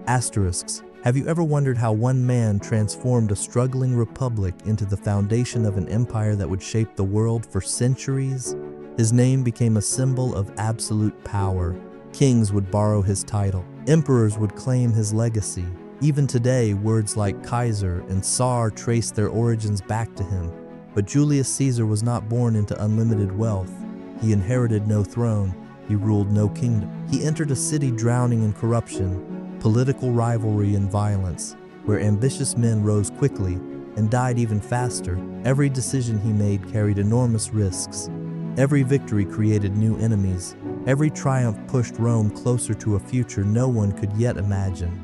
Asterisks. Have you ever wondered how one man transformed a struggling republic into the foundation of an empire that would shape the world for centuries? His name became a symbol of absolute power. Kings would borrow his title. Emperors would claim his legacy. Even today, words like Kaiser and Tsar trace their origins back to him. But Julius Caesar was not born into unlimited wealth. He inherited no throne. He ruled no kingdom. He entered a city drowning in corruption, political rivalry, and violence, where ambitious men rose quickly and died even faster. Every decision he made carried enormous risks. Every victory created new enemies. Every triumph pushed Rome closer to a future no one could yet imagine.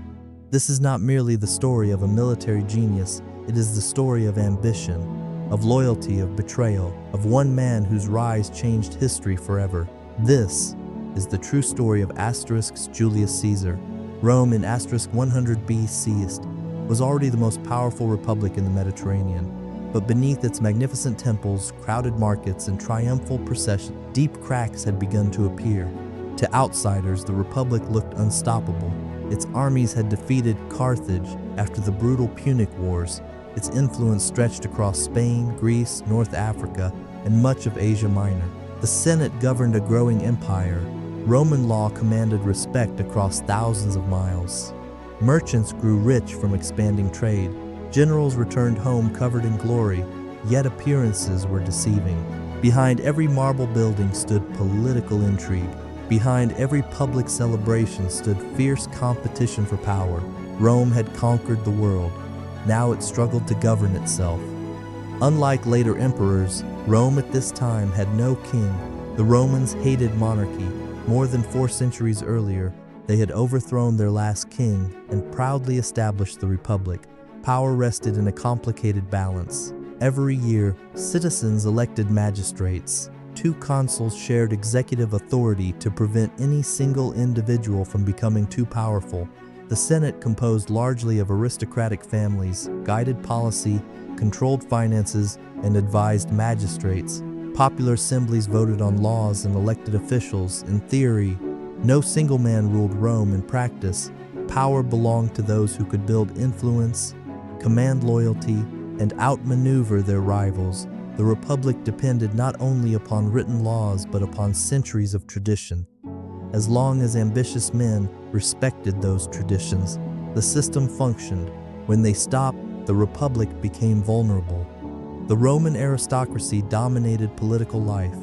This is not merely the story of a military genius, it is the story of ambition, of loyalty, of betrayal, of one man whose rise changed history forever. This is the true story of Julius Caesar. Rome in 100 BC was already the most powerful republic in the Mediterranean, but beneath its magnificent temples, crowded markets, and triumphal processions, deep cracks had begun to appear. To outsiders, the republic looked unstoppable. Its armies had defeated Carthage after the brutal Punic Wars. Its influence stretched across Spain, Greece, North Africa, and much of Asia Minor. The Senate governed a growing empire. Roman law commanded respect across thousands of miles. Merchants grew rich from expanding trade. Generals returned home covered in glory, yet appearances were deceiving. Behind every marble building stood political intrigue. Behind every public celebration stood fierce competition for power. Rome had conquered the world. Now it struggled to govern itself. Unlike later emperors, Rome at this time had no king. The Romans hated monarchy. More than 4 centuries earlier, they had overthrown their last king and proudly established the Republic. Power rested in a complicated balance. Every year, citizens elected magistrates. 2 consuls shared executive authority to prevent any single individual from becoming too powerful. The Senate, composed largely of aristocratic families, guided policy, controlled finances, and advised magistrates. Popular assemblies voted on laws and elected officials. In theory, no single man ruled Rome. In practice, power belonged to those who could build influence, command loyalty, and outmaneuver their rivals. The Republic depended not only upon written laws but upon centuries of tradition. As long as ambitious men respected those traditions, the system functioned. When they stopped, the Republic became vulnerable. The Roman aristocracy dominated political life.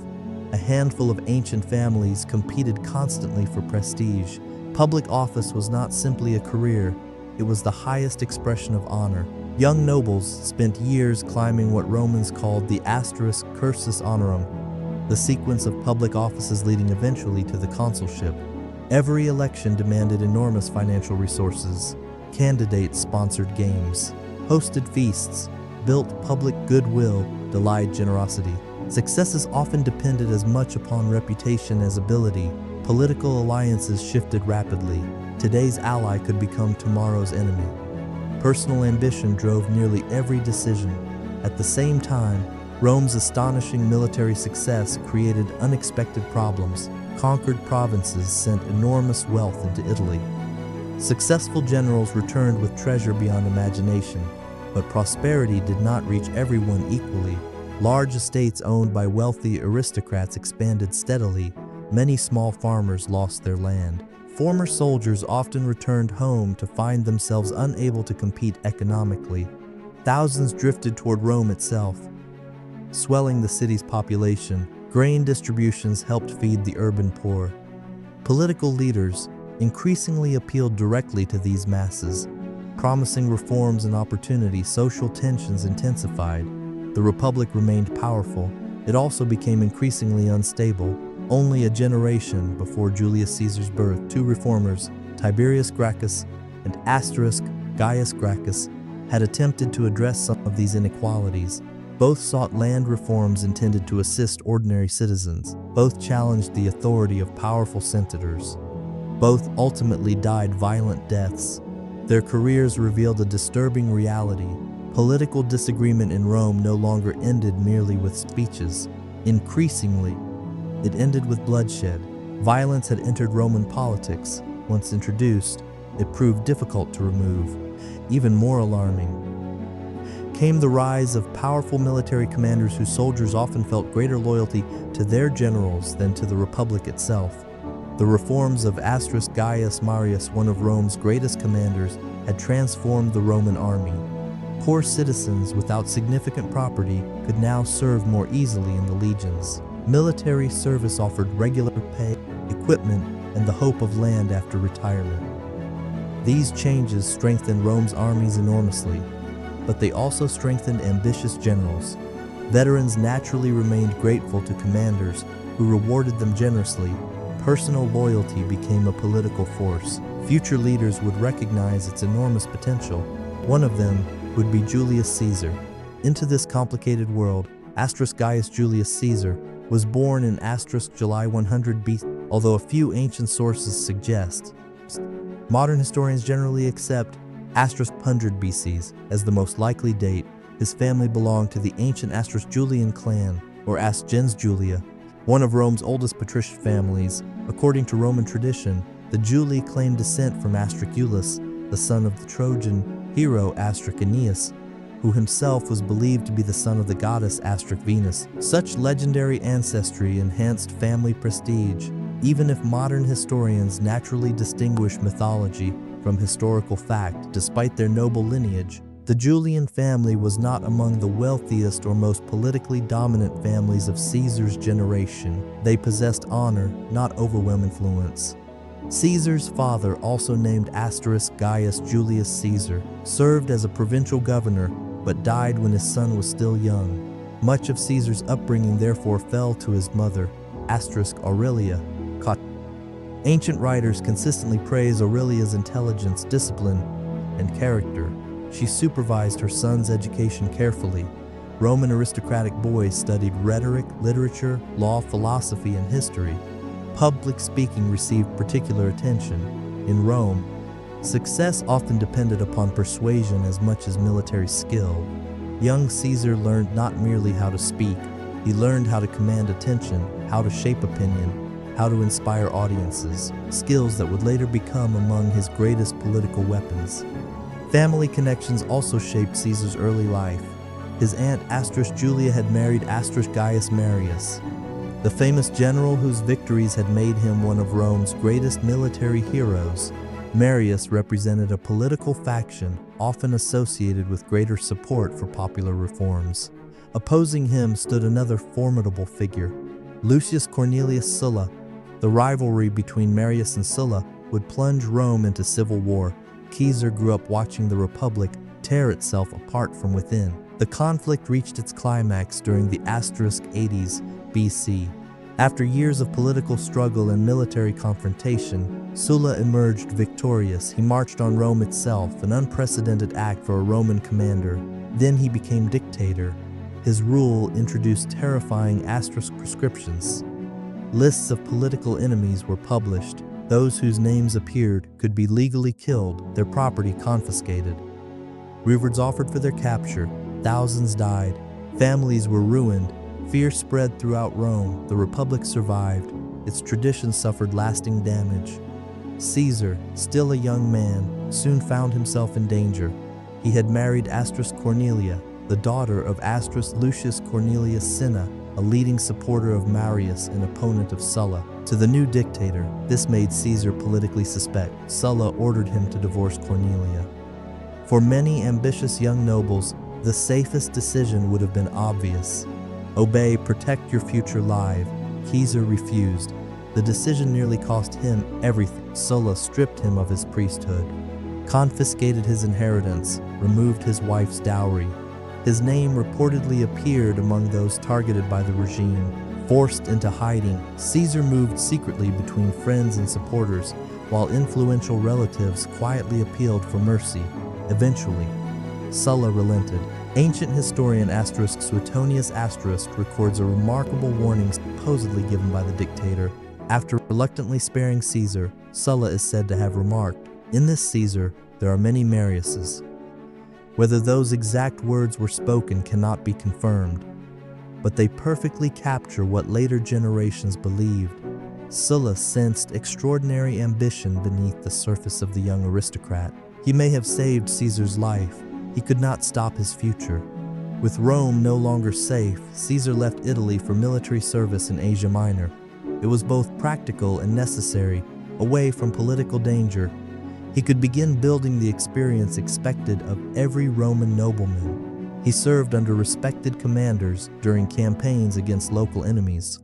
A handful of ancient families competed constantly for prestige. Public office was not simply a career, it was the highest expression of honor. Young nobles spent years climbing what Romans called the cursus honorum, the sequence of public offices leading eventually to the consulship. Every election demanded enormous financial resources. Candidates sponsored games, hosted feasts, built public goodwill, delayed generosity. Successes often depended as much upon reputation as ability. Political alliances shifted rapidly. Today's ally could become tomorrow's enemy. Personal ambition drove nearly every decision. At the same time, Rome's astonishing military success created unexpected problems. Conquered provinces sent enormous wealth into Italy. Successful generals returned with treasure beyond imagination, but prosperity did not reach everyone equally. Large estates owned by wealthy aristocrats expanded steadily. Many small farmers lost their land. Former soldiers often returned home to find themselves unable to compete economically. Thousands drifted toward Rome itself, swelling the city's population. Grain distributions helped feed the urban poor. Political leaders increasingly appealed directly to these masses, promising reforms and opportunity. Social tensions intensified. The Republic remained powerful. It also became increasingly unstable. Only a generation before Julius Caesar's birth, 2 reformers, Tiberius Gracchus and Gaius Gracchus, had attempted to address some of these inequalities. Both sought land reforms intended to assist ordinary citizens. Both challenged the authority of powerful senators. Both ultimately died violent deaths. Their careers revealed a disturbing reality. Political disagreement in Rome no longer ended merely with speeches. Increasingly, it ended with bloodshed. Violence had entered Roman politics. Once introduced, it proved difficult to remove. Even more alarming came the rise of powerful military commanders whose soldiers often felt greater loyalty to their generals than to the Republic itself. The reforms of Gaius Marius, one of Rome's greatest commanders, had transformed the Roman army. Poor citizens without significant property could now serve more easily in the legions. Military service offered regular pay, equipment, and the hope of land after retirement. These changes strengthened Rome's armies enormously, but they also strengthened ambitious generals. Veterans naturally remained grateful to commanders who rewarded them generously. Personal loyalty became a political force. Future leaders would recognize its enormous potential. One of them would be Julius Caesar. Into this complicated world, Gaius Julius Caesar was born in July 100 BC, although a few ancient sources suggest. Modern historians generally accept 100 BC as the most likely date. His family belonged to the ancient Julian clan, or gens Julia, one of Rome's oldest patrician families. According to Roman tradition, the Julii claimed descent from Aeneas, the son of the Trojan hero Aeneas, who himself was believed to be the son of the goddess Venus. Such legendary ancestry enhanced family prestige, even if modern historians naturally distinguish mythology from historical fact. Despite their noble lineage, the Julian family was not among the wealthiest or most politically dominant families of Caesar's generation. They possessed honor, not overwhelming influence. Caesar's father, also named Gaius Julius Caesar, served as a provincial governor, but died when his son was still young. Much of Caesar's upbringing therefore fell to his mother, Aurelia. Ancient writers consistently praise Aurelia's intelligence, discipline, and character. She supervised her son's education carefully. Roman aristocratic boys studied rhetoric, literature, law, philosophy, and history. Public speaking received particular attention. In Rome, success often depended upon persuasion as much as military skill. Young Caesar learned not merely how to speak, he learned how to command attention, how to shape opinion, how to inspire audiences, skills that would later become among his greatest political weapons. Family connections also shaped Caesar's early life. His aunt Julia had married Gaius Marius, the famous general whose victories had made him one of Rome's greatest military heroes. Marius represented a political faction often associated with greater support for popular reforms. Opposing him stood another formidable figure, Lucius Cornelius Sulla. The rivalry between Marius and Sulla would plunge Rome into civil war. Caesar grew up watching the Republic tear itself apart from within. The conflict reached its climax during the *80s BC. After years of political struggle and military confrontation, Sulla emerged victorious. He marched on Rome itself, an unprecedented act for a Roman commander. Then he became dictator. His rule introduced terrifying prescriptions. Lists of political enemies were published. Those whose names appeared could be legally killed, their property confiscated. Rewards offered for their capture. Thousands died. Families were ruined. Fear spread throughout Rome. The Republic survived. Its traditions suffered lasting damage. Caesar, still a young man, soon found himself in danger. He had married Cornelia, the daughter of Lucius Cornelius Cinna, a leading supporter of Marius and opponent of Sulla. To the new dictator, this made Caesar politically suspect. Sulla ordered him to divorce Cornelia. For many ambitious young nobles, the safest decision would have been obvious. Obey, protect your future life. Caesar refused. The decision nearly cost him everything. Sulla stripped him of his priesthood, confiscated his inheritance, removed his wife's dowry. His name reportedly appeared among those targeted by the regime. Forced into hiding, Caesar moved secretly between friends and supporters, while influential relatives quietly appealed for mercy. Eventually, Sulla relented. Ancient historian Suetonius records a remarkable warning supposedly given by the dictator. After reluctantly sparing Caesar, Sulla is said to have remarked, "In this Caesar, there are many Mariuses." Whether those exact words were spoken cannot be confirmed, but they perfectly capture what later generations believed. Sulla sensed extraordinary ambition beneath the surface of the young aristocrat. He may have saved Caesar's life. He could not stop his future. With Rome no longer safe, Caesar left Italy for military service in Asia Minor. It was both practical and necessary, away from political danger. He could begin building the experience expected of every Roman nobleman. He served under respected commanders during campaigns against local enemies.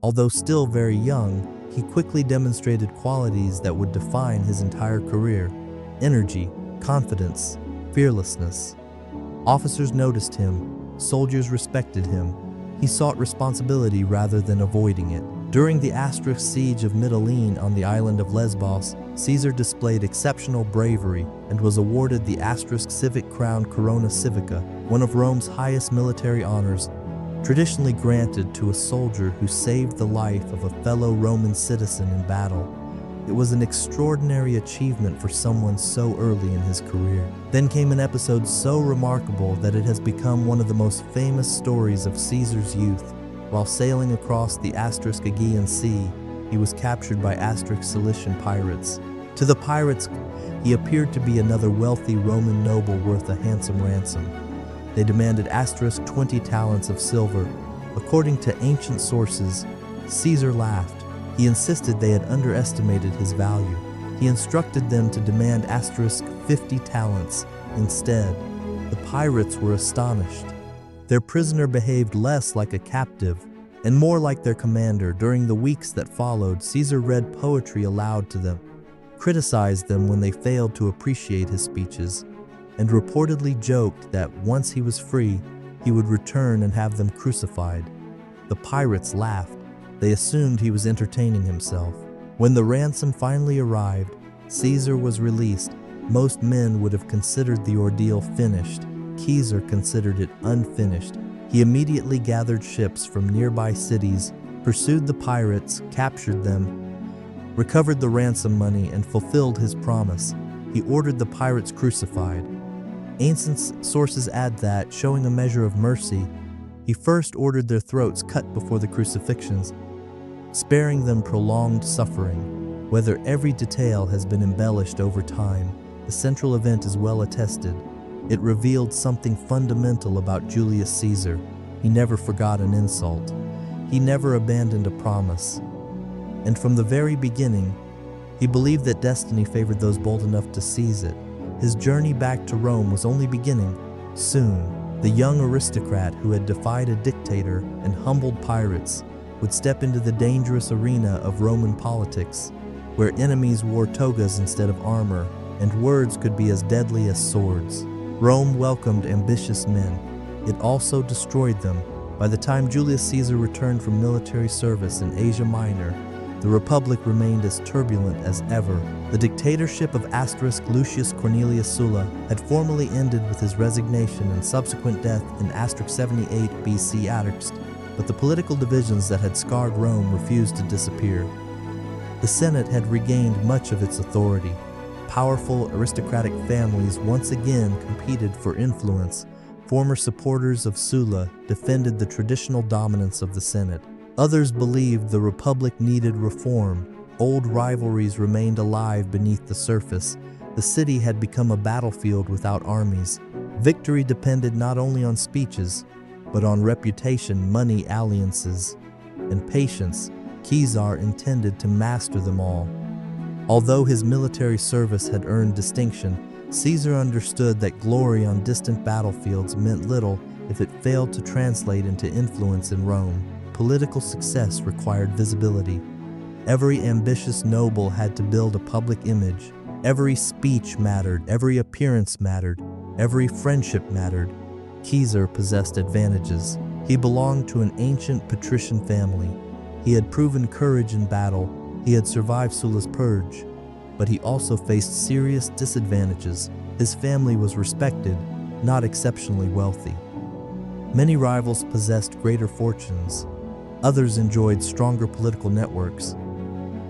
Although still very young, he quickly demonstrated qualities that would define his entire career: energy, confidence, fearlessness. Officers noticed him, soldiers respected him. He sought responsibility rather than avoiding it. During the siege of Mytilene on the island of Lesbos, Caesar displayed exceptional bravery and was awarded the civic crown Corona Civica, one of Rome's highest military honors, traditionally granted to a soldier who saved the life of a fellow Roman citizen in battle. It was an extraordinary achievement for someone so early in his career. Then came an episode so remarkable that it has become one of the most famous stories of Caesar's youth. While sailing across the Aegean Sea, he was captured by Cilician pirates. To the pirates, he appeared to be another wealthy Roman noble worth a handsome ransom. They demanded 20 talents of silver. According to ancient sources, Caesar laughed. He insisted they had underestimated his value. He instructed them to demand 50 talents instead. The pirates were astonished. Their prisoner behaved less like a captive and more like their commander. During the weeks that followed, Caesar read poetry aloud to them, criticized them when they failed to appreciate his speeches, and reportedly joked that once he was free, he would return and have them crucified. The pirates laughed. They assumed he was entertaining himself. When the ransom finally arrived, Caesar was released. Most men would have considered the ordeal finished. Caesar considered it unfinished. He immediately gathered ships from nearby cities, pursued the pirates, captured them, recovered the ransom money, and fulfilled his promise. He ordered the pirates crucified. Ancient sources add that, showing a measure of mercy, he first ordered their throats cut before the crucifixions, sparing them prolonged suffering. Whether every detail has been embellished over time, the central event is well attested. It revealed something fundamental about Julius Caesar. He never forgot an insult. He never abandoned a promise. And from the very beginning, he believed that destiny favored those bold enough to seize it. His journey back to Rome was only beginning. Soon, the young aristocrat who had defied a dictator and humbled pirates would step into the dangerous arena of Roman politics, where enemies wore togas instead of armor, and words could be as deadly as swords. Rome welcomed ambitious men. It also destroyed them. By the time Julius Caesar returned from military service in Asia Minor, the Republic remained as turbulent as ever. The dictatorship of Lucius Cornelius Sulla had formally ended with his resignation and subsequent death in 78 BC. But the political divisions that had scarred Rome refused to disappear. The Senate had regained much of its authority. Powerful aristocratic families once again competed for influence. Former supporters of Sulla defended the traditional dominance of the Senate. Others believed the Republic needed reform. Old rivalries remained alive beneath the surface. The city had become a battlefield without armies. Victory depended not only on speeches, but on reputation, money, alliances, and patience. Caesar intended to master them all. Although his military service had earned distinction, Caesar understood that glory on distant battlefields meant little if it failed to translate into influence in Rome. Political success required visibility. Every ambitious noble had to build a public image. Every speech mattered, every appearance mattered, every friendship mattered. Caesar possessed advantages. He belonged to an ancient patrician family. He had proven courage in battle. He had survived Sulla's purge, but he also faced serious disadvantages. His family was respected, not exceptionally wealthy. Many rivals possessed greater fortunes. Others enjoyed stronger political networks.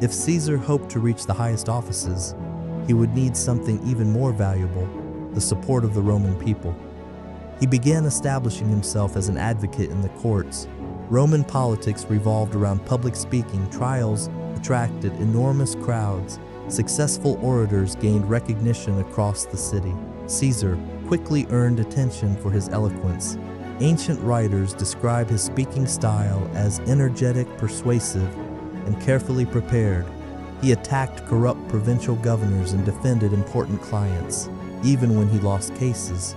If Caesar hoped to reach the highest offices, he would need something even more valuable: the support of the Roman people. He began establishing himself as an advocate in the courts. Roman politics revolved around public speaking, trials, the attracted enormous crowds. Successful orators gained recognition across the city. Caesar quickly earned attention for his eloquence. Ancient writers describe his speaking style as energetic, persuasive, and carefully prepared. He attacked corrupt provincial governors and defended important clients. Even when he lost cases,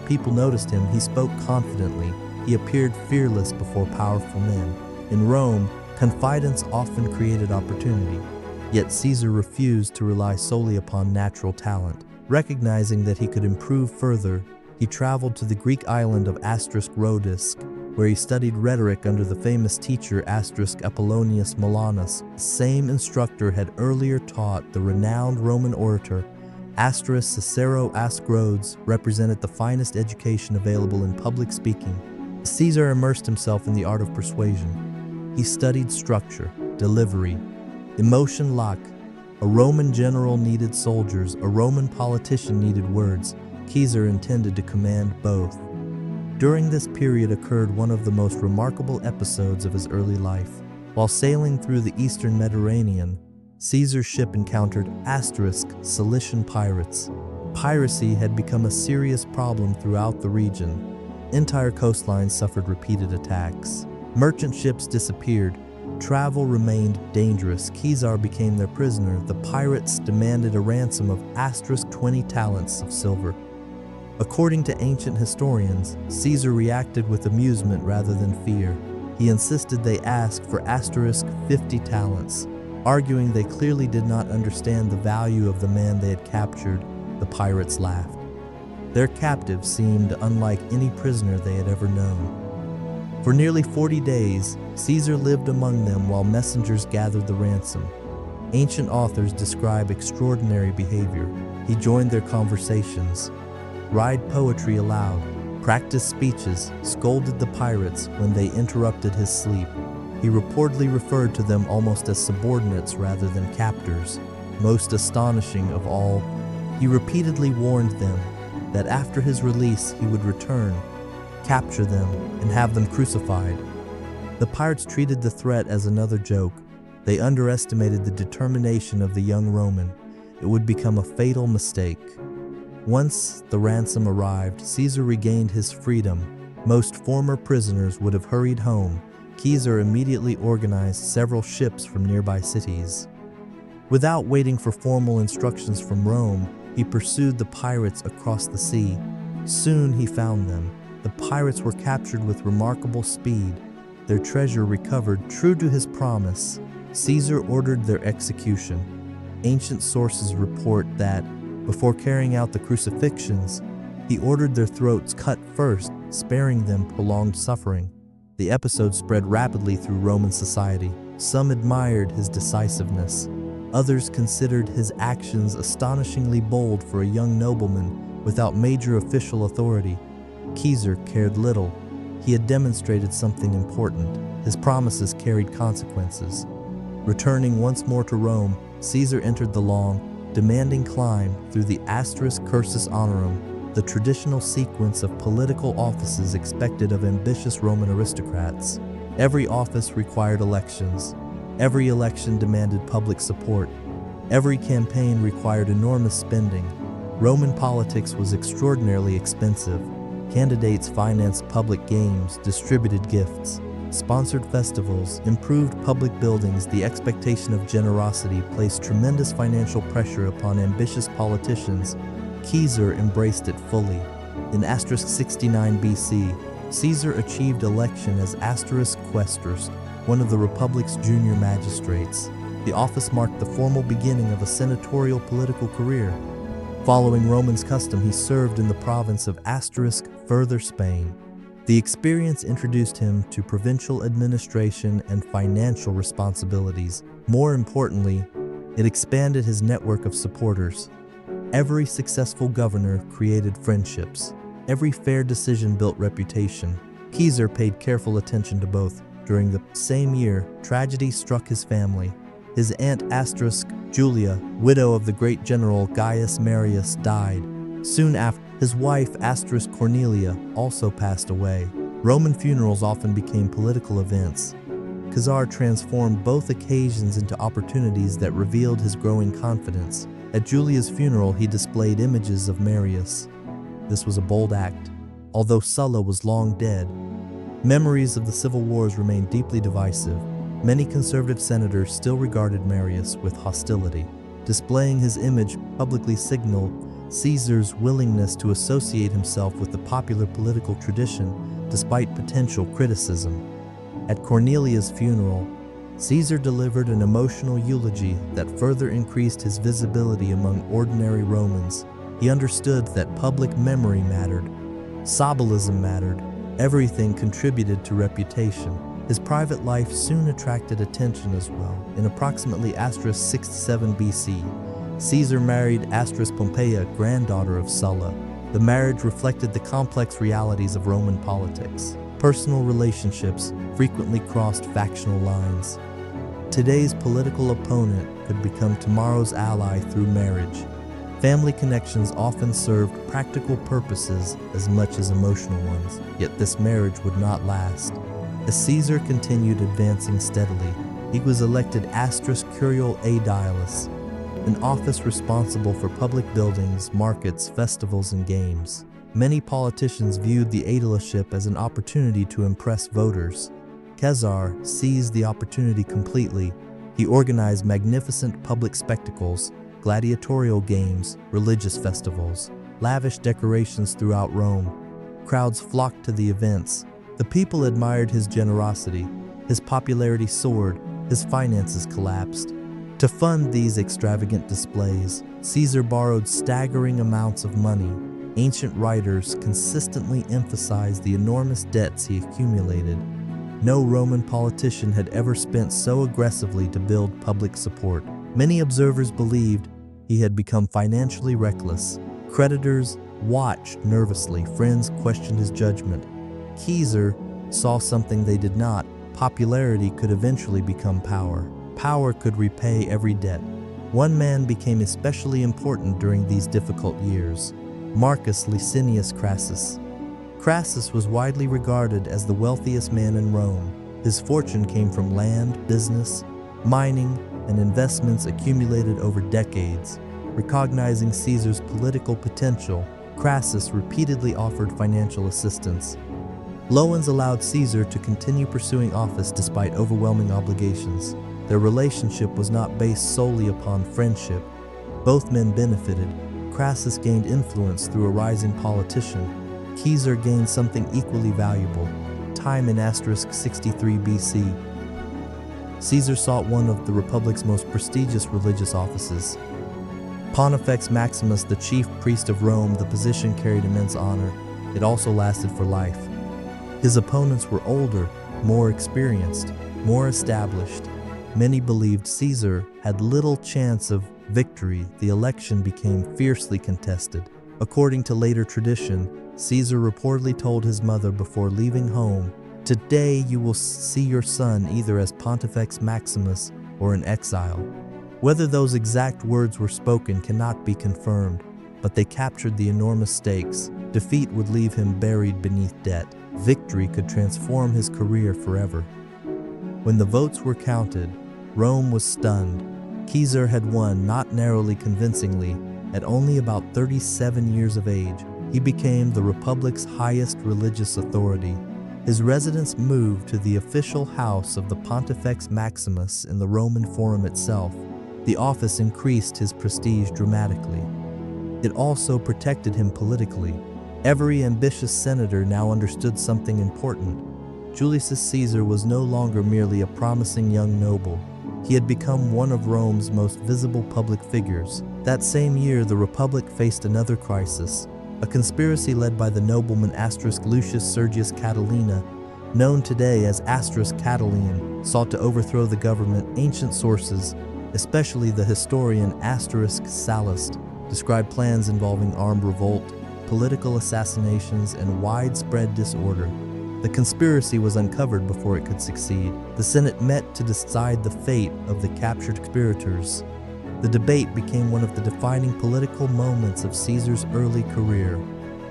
people noticed him. He spoke confidently. He appeared fearless before powerful men. In Rome, confidence often created opportunity. Yet Caesar refused to rely solely upon natural talent. Recognizing that he could improve further, he traveled to the Greek island of Rhodes, where he studied rhetoric under the famous teacher Apollonius Milanus. The same instructor had earlier taught the renowned Roman orator Cicero. Rhodes represented the finest education available in public speaking. Caesar immersed himself in the art of persuasion. He studied structure, delivery, emotion lock. A Roman general needed soldiers, a Roman politician needed words. Caesar intended to command both. During this period occurred one of the most remarkable episodes of his early life. While sailing through the eastern Mediterranean, Caesar's ship encountered Cilician pirates. Piracy had become a serious problem throughout the region. Entire coastlines suffered repeated attacks. Merchant ships disappeared. Travel remained dangerous. Caesar became their prisoner. The pirates demanded a ransom of 20 talents of silver. According to ancient historians, Caesar reacted with amusement rather than fear. He insisted they ask for 50 talents, arguing they clearly did not understand the value of the man they had captured. The pirates laughed. Their captive seemed unlike any prisoner they had ever known. For nearly 40 days, Caesar lived among them while messengers gathered the ransom. Ancient authors describe extraordinary behavior. He joined their conversations, read poetry aloud, practiced speeches, scolded the pirates when they interrupted his sleep. He reportedly referred to them almost as subordinates rather than captors. Most astonishing of all, he repeatedly warned them that after his release he would return, capture them, and have them crucified. The pirates treated the threat as another joke. They underestimated the determination of the young Roman. It would become a fatal mistake. Once the ransom arrived, Caesar regained his freedom. Most former prisoners would have hurried home. Caesar immediately organized several ships from nearby cities. Without waiting for formal instructions from Rome, he pursued the pirates across the sea. Soon he found them. The pirates were captured with remarkable speed. Their treasure recovered. True to his promise, Caesar ordered their execution. Ancient sources report that, before carrying out the crucifixions, he ordered their throats cut first, sparing them prolonged suffering. The episode spread rapidly through Roman society. Some admired his decisiveness. Others considered his actions astonishingly bold for a young nobleman without major official authority. Caesar cared little. He had demonstrated something important. His promises carried consequences. Returning once more to Rome, Caesar entered the long, demanding climb through the cursus honorum, the traditional sequence of political offices expected of ambitious Roman aristocrats. Every office required elections. Every election demanded public support. Every campaign required enormous spending. Roman politics was extraordinarily expensive. Candidates financed public games, distributed gifts, sponsored festivals, improved public buildings. The expectation of generosity placed tremendous financial pressure upon ambitious politicians. Caesar embraced it fully. In 69 BC, Caesar achieved election as quaestus, one of the Republic's junior magistrates. The office marked the formal beginning of a senatorial political career. Following Roman's custom, he served in the province of further Spain. The experience introduced him to provincial administration and financial responsibilities. More importantly, it expanded his network of supporters. Every successful governor created friendships. Every fair decision built reputation. Caesar paid careful attention to both. During the same year, tragedy struck his family. His aunt Julia, widow of the great general Gaius Marius, died. Soon after, his wife Cornelia also passed away. Roman funerals often became political events. Khazar transformed both occasions into opportunities that revealed his growing confidence. At Julius' funeral, he displayed images of Marius. This was a bold act. Although Sulla was long dead, memories of the civil wars remained deeply divisive. Many conservative senators still regarded Marius with hostility. Displaying his image publicly signaled Caesar's willingness to associate himself with the popular political tradition despite potential criticism. At Cornelius' funeral, Caesar delivered an emotional eulogy that further increased his visibility among ordinary Romans. He understood that public memory mattered, symbolism mattered, everything contributed to reputation. His private life soon attracted attention as well. In approximately 67 BC, Caesar married Pompeia, granddaughter of Sulla. The marriage reflected the complex realities of Roman politics. Personal relationships frequently crossed factional lines. Today's political opponent could become tomorrow's ally through marriage. Family connections often served practical purposes as much as emotional ones, yet this marriage would not last. As Caesar continued advancing steadily, he was elected Curial Aedilis, an office responsible for public buildings, markets, festivals, and games. Many politicians viewed the aedileship as an opportunity to impress voters. Khazar seized the opportunity completely. He organized magnificent public spectacles, gladiatorial games, religious festivals, lavish decorations throughout Rome. Crowds flocked to the events. The people admired his generosity. His popularity soared. His finances collapsed. To fund these extravagant displays, Caesar borrowed staggering amounts of money. Ancient writers consistently emphasized the enormous debts he accumulated. No Roman politician had ever spent so aggressively to build public support. Many observers believed he had become financially reckless. Creditors watched nervously. Friends questioned his judgment. Caesar saw something they did not. Popularity could eventually become power. Power could repay every debt. One man became especially important during these difficult years: Marcus Licinius Crassus. Crassus was widely regarded as the wealthiest man in Rome. His fortune came from land, business, mining, and investments accumulated over decades. Recognizing Caesar's political potential, Crassus repeatedly offered financial assistance. Loans allowed Caesar to continue pursuing office despite overwhelming obligations. Their relationship was not based solely upon friendship. Both men benefited. Crassus gained influence through a rising politician. Caesar gained something equally valuable: time in *63 BC. Caesar sought one of the Republic's most prestigious religious offices. Pontifex Maximus, the chief priest of Rome, the position carried immense honor. It also lasted for life. His opponents were older, more experienced, more established. Many believed Caesar had little chance of victory. The election became fiercely contested. According to later tradition, Caesar reportedly told his mother before leaving home, "Today you will see your son either as Pontifex Maximus or in exile." Whether those exact words were spoken cannot be confirmed, but they captured the enormous stakes. Defeat would leave him buried beneath debt. Victory could transform his career forever. When the votes were counted, Rome was stunned. Caesar had won, not narrowly convincingly. At only about 37 years of age, he became the Republic's highest religious authority. His residence moved to the official house of the Pontifex Maximus in the Roman Forum itself. The office increased his prestige dramatically. It also protected him politically. Every ambitious senator now understood something important. Julius Caesar was no longer merely a promising young noble. He had become one of Rome's most visible public figures. That same year, the Republic faced another crisis. A conspiracy led by the nobleman Lucius Sergius Catilina, known today as Catiline, sought to overthrow the government. Ancient sources, especially the historian Sallust, describe plans involving armed revolt, political assassinations, and widespread disorder. The conspiracy was uncovered before it could succeed. The Senate met to decide the fate of the captured conspirators. The debate became one of the defining political moments of Caesar's early career.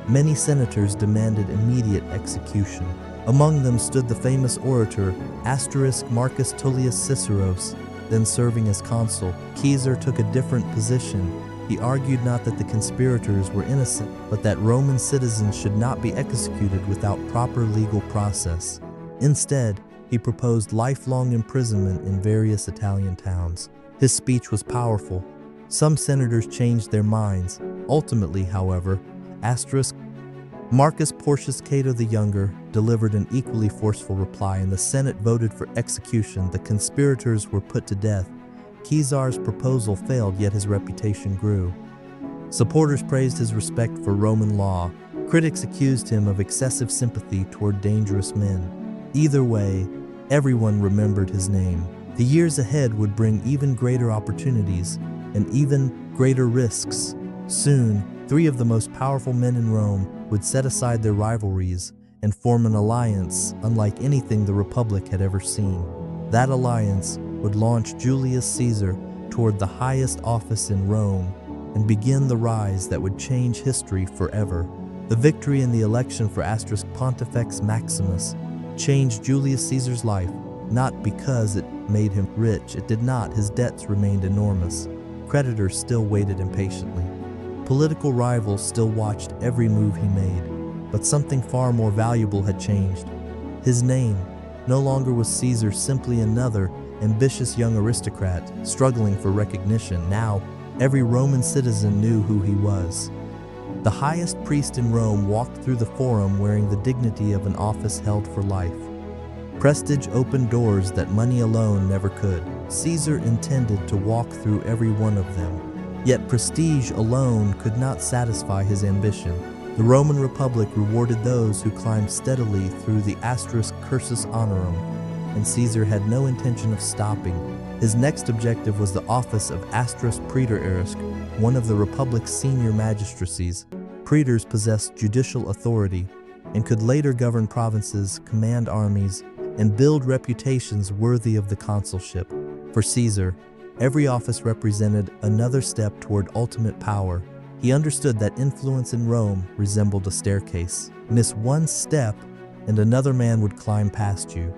Many senators demanded immediate execution. Among them stood the famous orator Marcus Tullius Ciceros, then serving as consul. Caesar took a different position. He argued not that the conspirators were innocent, but that Roman citizens should not be executed without proper legal process. Instead, he proposed lifelong imprisonment in various Italian towns. His speech was powerful. Some senators changed their minds. Ultimately, however, Marcus Porcius Cato the Younger delivered an equally forceful reply, and the Senate voted for execution. The conspirators were put to death. Caesar's proposal failed, yet his reputation grew. Supporters praised his respect for Roman law. Critics accused him of excessive sympathy toward dangerous men. Either way, everyone remembered his name. The years ahead would bring even greater opportunities and even greater risks. Soon, 3 of the most powerful men in Rome would set aside their rivalries and form an alliance unlike anything the Republic had ever seen. That alliance would launch Julius Caesar toward the highest office in Rome and begin the rise that would change history forever. The victory in the election for Pontifex Maximus changed Julius Caesar's life, not because it made him rich. It did not. His debts remained enormous. Creditors still waited impatiently. Political rivals still watched every move he made, but something far more valuable had changed. His name no longer was Caesar, simply another ambitious young aristocrat struggling for recognition. Now, every Roman citizen knew who he was. The highest priest in Rome walked through the forum wearing the dignity of an office held for life. Prestige opened doors that money alone never could. Caesar intended to walk through every one of them. Yet prestige alone could not satisfy his ambition. The Roman Republic rewarded those who climbed steadily through the cursus honorum, and Caesar had no intention of stopping. His next objective was the office of praetor, one of the Republic's senior magistracies. Praetors possessed judicial authority and could later govern provinces, command armies, and build reputations worthy of the consulship. For Caesar, every office represented another step toward ultimate power. He understood that influence in Rome resembled a staircase. Miss one step, and another man would climb past you.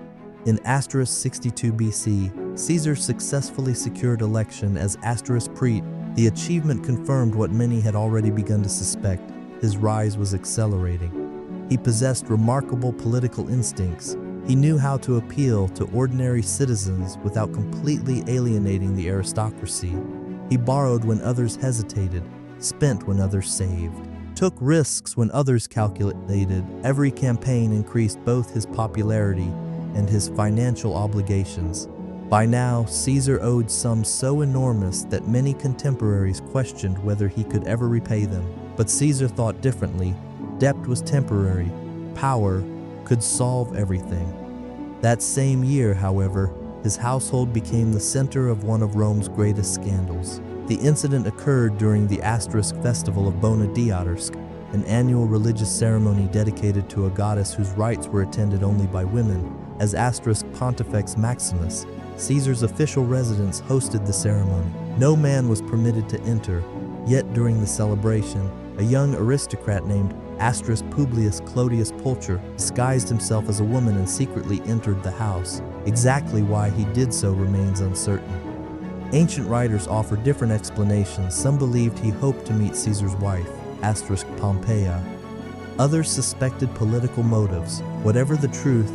In 62 BC, Caesar successfully secured election as praet. The achievement confirmed what many had already begun to suspect. His rise was accelerating. He possessed remarkable political instincts. He knew how to appeal to ordinary citizens without completely alienating the aristocracy. He borrowed when others hesitated, spent when others saved, took risks when others calculated. Every campaign increased both his popularity and his financial obligations. By now, Caesar owed sums so enormous that many contemporaries questioned whether he could ever repay them. But Caesar thought differently. Debt was temporary. Power could solve everything. That same year, however, his household became the center of one of Rome's greatest scandals. The incident occurred during the festival of Bona Diatersk, an annual religious ceremony dedicated to a goddess whose rites were attended only by women. As Pontifex Maximus, Caesar's official residence hosted the ceremony. No man was permitted to enter, yet during the celebration, a young aristocrat named Publius Clodius Pulcher disguised himself as a woman and secretly entered the house. Exactly why he did so remains uncertain. Ancient writers offer different explanations. Some believed he hoped to meet Caesar's wife, Pompeia. Others suspected political motives. Whatever the truth,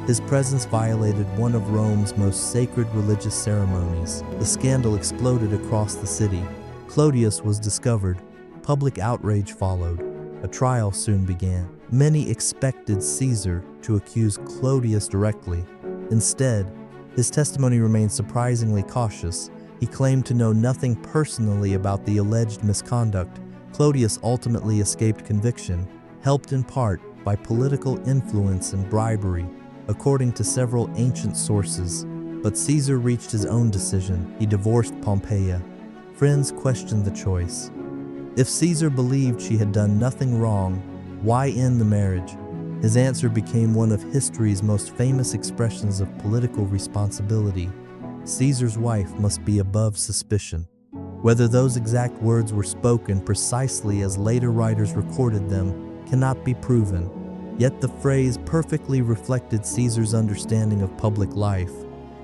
his presence violated one of Rome's most sacred religious ceremonies. The scandal exploded across the city. Clodius was discovered. Public outrage followed. A trial soon began. Many expected Caesar to accuse Clodius directly. Instead, his testimony remained surprisingly cautious. He claimed to know nothing personally about the alleged misconduct. Clodius ultimately escaped conviction, helped in part by political influence and bribery, according to several ancient sources. But Caesar reached his own decision. He divorced Pompeia. Friends questioned the choice. If Caesar believed she had done nothing wrong, why end the marriage? His answer became one of history's most famous expressions of political responsibility. Caesar's wife must be above suspicion. Whether those exact words were spoken precisely as later writers recorded them cannot be proven. Yet the phrase perfectly reflected Caesar's understanding of public life.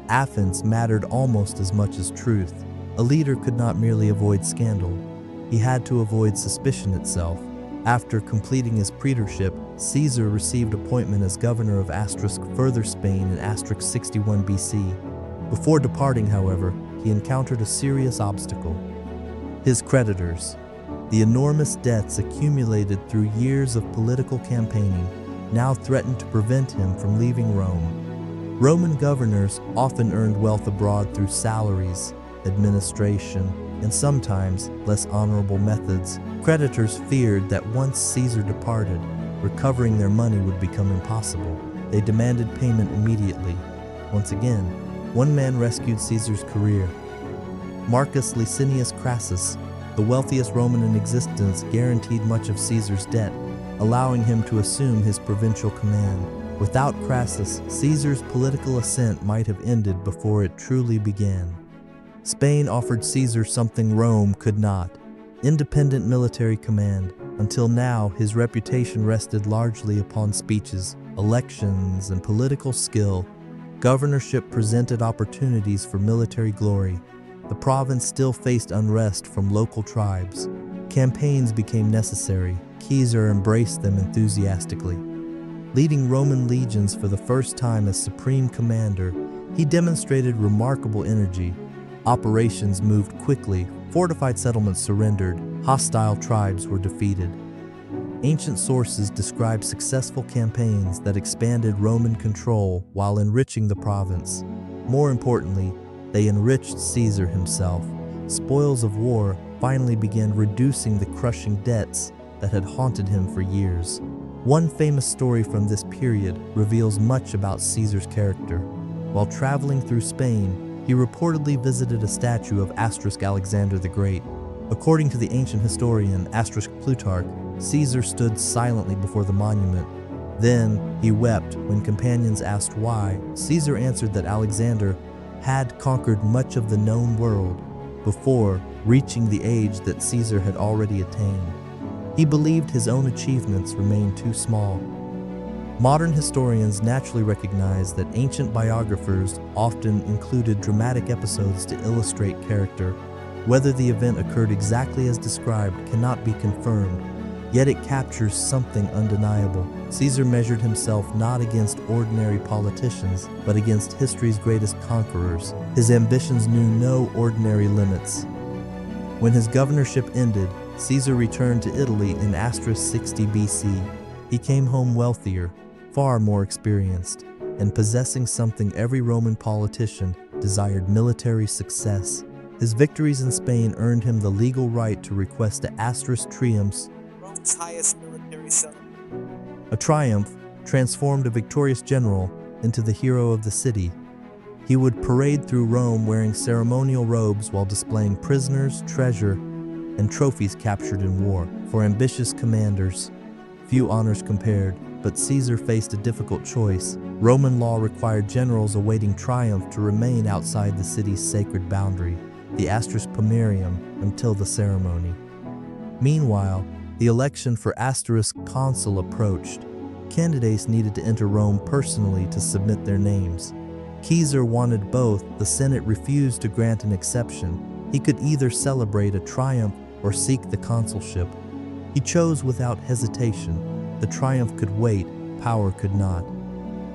Offense mattered almost as much as truth. A leader could not merely avoid scandal. He had to avoid suspicion itself. After completing his praetorship, Caesar received appointment as governor of further Spain in 61 BC. Before departing, however, he encountered a serious obstacle. His creditors. The enormous debts accumulated through years of political campaigning now threatened to prevent him from leaving Rome. Roman governors often earned wealth abroad through salaries, administration, and sometimes less honorable methods. Creditors feared that once Caesar departed, recovering their money would become impossible. They demanded payment immediately. Once again, one man rescued Caesar's career. Marcus Licinius Crassus, the wealthiest Roman in existence, guaranteed much of Caesar's debt, allowing him to assume his provincial command. Without Crassus, Caesar's political ascent might have ended before it truly began. Spain offered Caesar something Rome could not: independent military command. Until now, his reputation rested largely upon speeches, elections, and political skill. Governorship presented opportunities for military glory. The province still faced unrest from local tribes. Campaigns became necessary. Caesar embraced them enthusiastically. Leading Roman legions for the first time as supreme commander, he demonstrated remarkable energy. Operations moved quickly, fortified settlements surrendered, hostile tribes were defeated. Ancient sources describe successful campaigns that expanded Roman control while enriching the province. More importantly, they enriched Caesar himself. Spoils of war finally began reducing the crushing debts that had haunted him for years. One famous story from this period reveals much about Caesar's character. While traveling through Spain, he reportedly visited a statue of Alexander the Great. According to the ancient historian Plutarch, Caesar stood silently before the monument. Then he wept when companions asked why. Caesar answered that Alexander had conquered much of the known world before reaching the age that Caesar had already attained. He believed his own achievements remained too small. Modern historians naturally recognize that ancient biographers often included dramatic episodes to illustrate character. Whether the event occurred exactly as described cannot be confirmed, yet it captures something undeniable. Caesar measured himself not against ordinary politicians, but against history's greatest conquerors. His ambitions knew no ordinary limits. When his governorship ended, Caesar returned to Italy in 60 BC. He came home wealthier, far more experienced, and possessing something every Roman politician desired: military success. His victories in Spain earned him the legal right to request the triumphs, Rome's highest military celebration. A triumph transformed a victorious general into the hero of the city. He would parade through Rome wearing ceremonial robes while displaying prisoners, treasure, and trophies captured in war. For ambitious commanders, few honors compared, but Caesar faced a difficult choice. Roman law required generals awaiting triumph to remain outside the city's sacred boundary, the pomerium, until the ceremony. Meanwhile, the election for consul approached. Candidates needed to enter Rome personally to submit their names. Caesar wanted both. The Senate refused to grant an exception. He could either celebrate a triumph or seek the consulship. He chose without hesitation. The triumph could wait, power could not.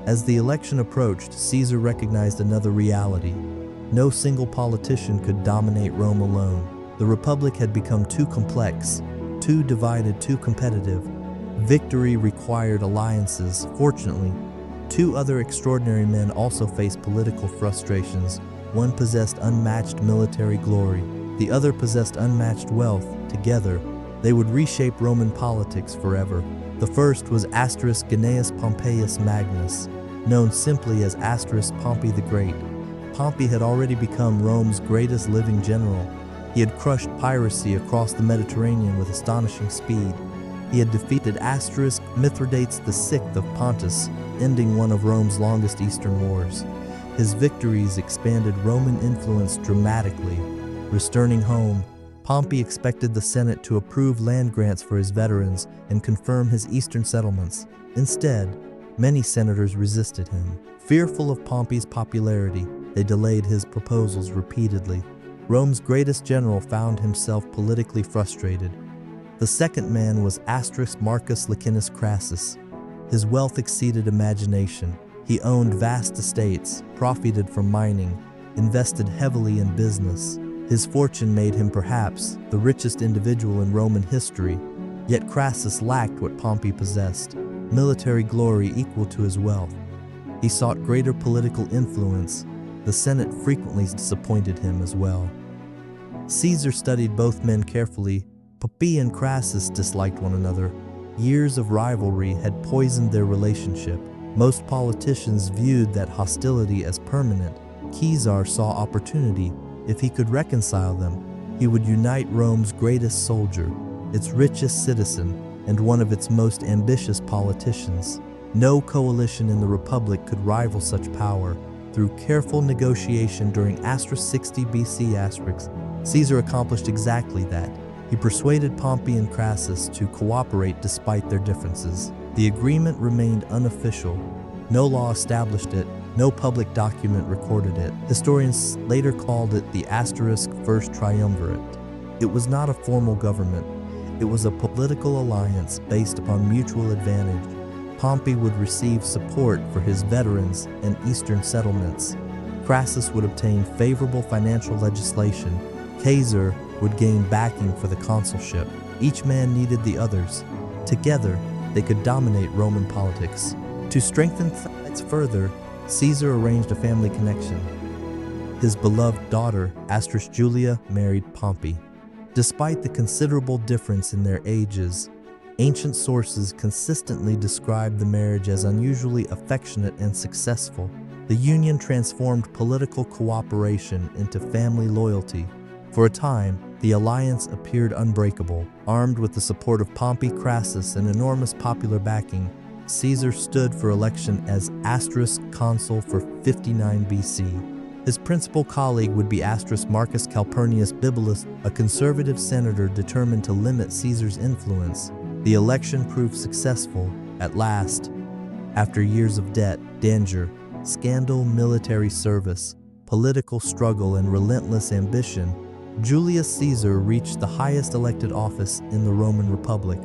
As the election approached, Caesar recognized another reality. No single politician could dominate Rome alone. The Republic had become too complex, too divided, too competitive. Victory required alliances. Fortunately, two other extraordinary men also faced political frustrations. One possessed unmatched military glory. The other possessed unmatched wealth. Together, they would reshape Roman politics forever. The first was Gnaeus Pompeius Magnus, known simply as Pompey the Great. Pompey had already become Rome's greatest living general. He had crushed piracy across the Mediterranean with astonishing speed. He had defeated Mithridates VI of Pontus, ending one of Rome's longest eastern wars. His victories expanded Roman influence dramatically. Returning home, Pompey expected the Senate to approve land grants for his veterans and confirm his eastern settlements. Instead, many senators resisted him. Fearful of Pompey's popularity, they delayed his proposals repeatedly. Rome's greatest general found himself politically frustrated. The second man was Marcus Licinius Crassus. His wealth exceeded imagination. He owned vast estates, profited from mining, invested heavily in business. His fortune made him perhaps the richest individual in Roman history, yet Crassus lacked what Pompey possessed, military glory equal to his wealth. He sought greater political influence. The Senate frequently disappointed him as well. Caesar studied both men carefully. Pompey and Crassus disliked one another. Years of rivalry had poisoned their relationship. Most politicians viewed that hostility as permanent. Caesar saw opportunity. If he could reconcile them, he would unite Rome's greatest soldier, its richest citizen, and one of its most ambitious politicians. No coalition in the Republic could rival such power. Through careful negotiation during 60 BC, Caesar accomplished exactly that. He persuaded Pompey and Crassus to cooperate despite their differences. The agreement remained unofficial. No law established it. No public document recorded it. Historians later called it the First Triumvirate. It was not a formal government. It was a political alliance based upon mutual advantage. Pompey would receive support for his veterans and eastern settlements. Crassus would obtain favorable financial legislation. Caesar would gain backing for the consulship. Each man needed the others. Together, they could dominate Roman politics. To strengthen ties further, Caesar arranged a family connection. His beloved daughter, Julia, married Pompey. Despite the considerable difference in their ages, ancient sources consistently describe the marriage as unusually affectionate and successful. The union transformed political cooperation into family loyalty. For a time, the alliance appeared unbreakable. Armed with the support of Pompey, Crassus, and enormous popular backing, Caesar stood for election as consul for 59 BC. His principal colleague would be Marcus Calpurnius Bibulus, a conservative senator determined to limit Caesar's influence. The election proved successful. At last, after years of debt, danger, scandal, military service, political struggle, and relentless ambition, Julius Caesar reached the highest elected office in the Roman Republic.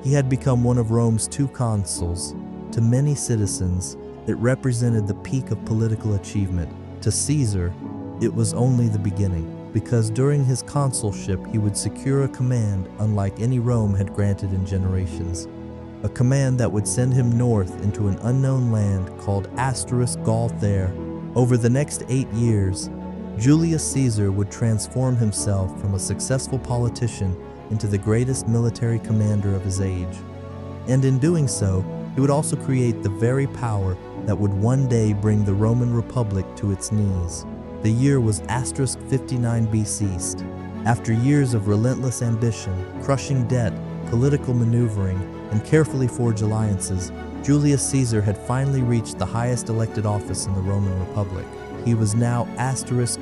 He had become one of Rome's 2 consuls. To many citizens, it represented the peak of political achievement. To Caesar, it was only the beginning, because during his consulship he would secure a command unlike any Rome had granted in generations. A command that would send him north into an unknown land called Gaul there. Over the next 8 years, Julius Caesar would transform himself from a successful politician into the greatest military commander of his age. And in doing so, he would also create the very power that would one day bring the Roman Republic to its knees. The year was 59 BC. After years of relentless ambition, crushing debt, political maneuvering, and carefully forged alliances, Julius Caesar had finally reached the highest elected office in the Roman Republic. He was now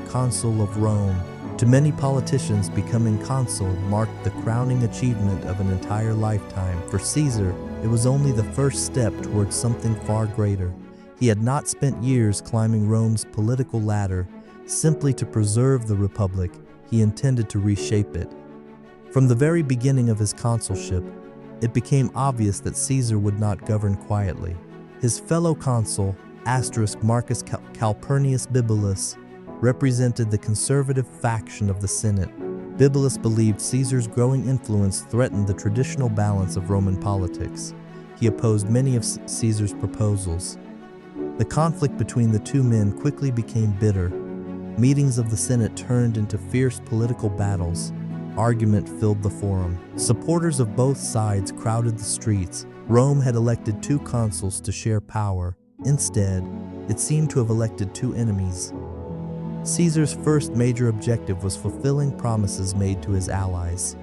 consul of Rome. To many politicians, becoming consul marked the crowning achievement of an entire lifetime. For Caesar, it was only the first step towards something far greater. He had not spent years climbing Rome's political ladder simply to preserve the Republic. He intended to reshape it. From the very beginning of his consulship, it became obvious that Caesar would not govern quietly. His fellow consul, Marcus Calpurnius Bibulus, represented the conservative faction of the Senate. Bibulus believed Caesar's growing influence threatened the traditional balance of Roman politics. He opposed many of Caesar's proposals. The conflict between the 2 men quickly became bitter. Meetings of the Senate turned into fierce political battles. Argument filled the forum. Supporters of both sides crowded the streets. Rome had elected 2 consuls to share power. Instead, it seemed to have elected 2 enemies. Caesar's first major objective was fulfilling promises made to his allies.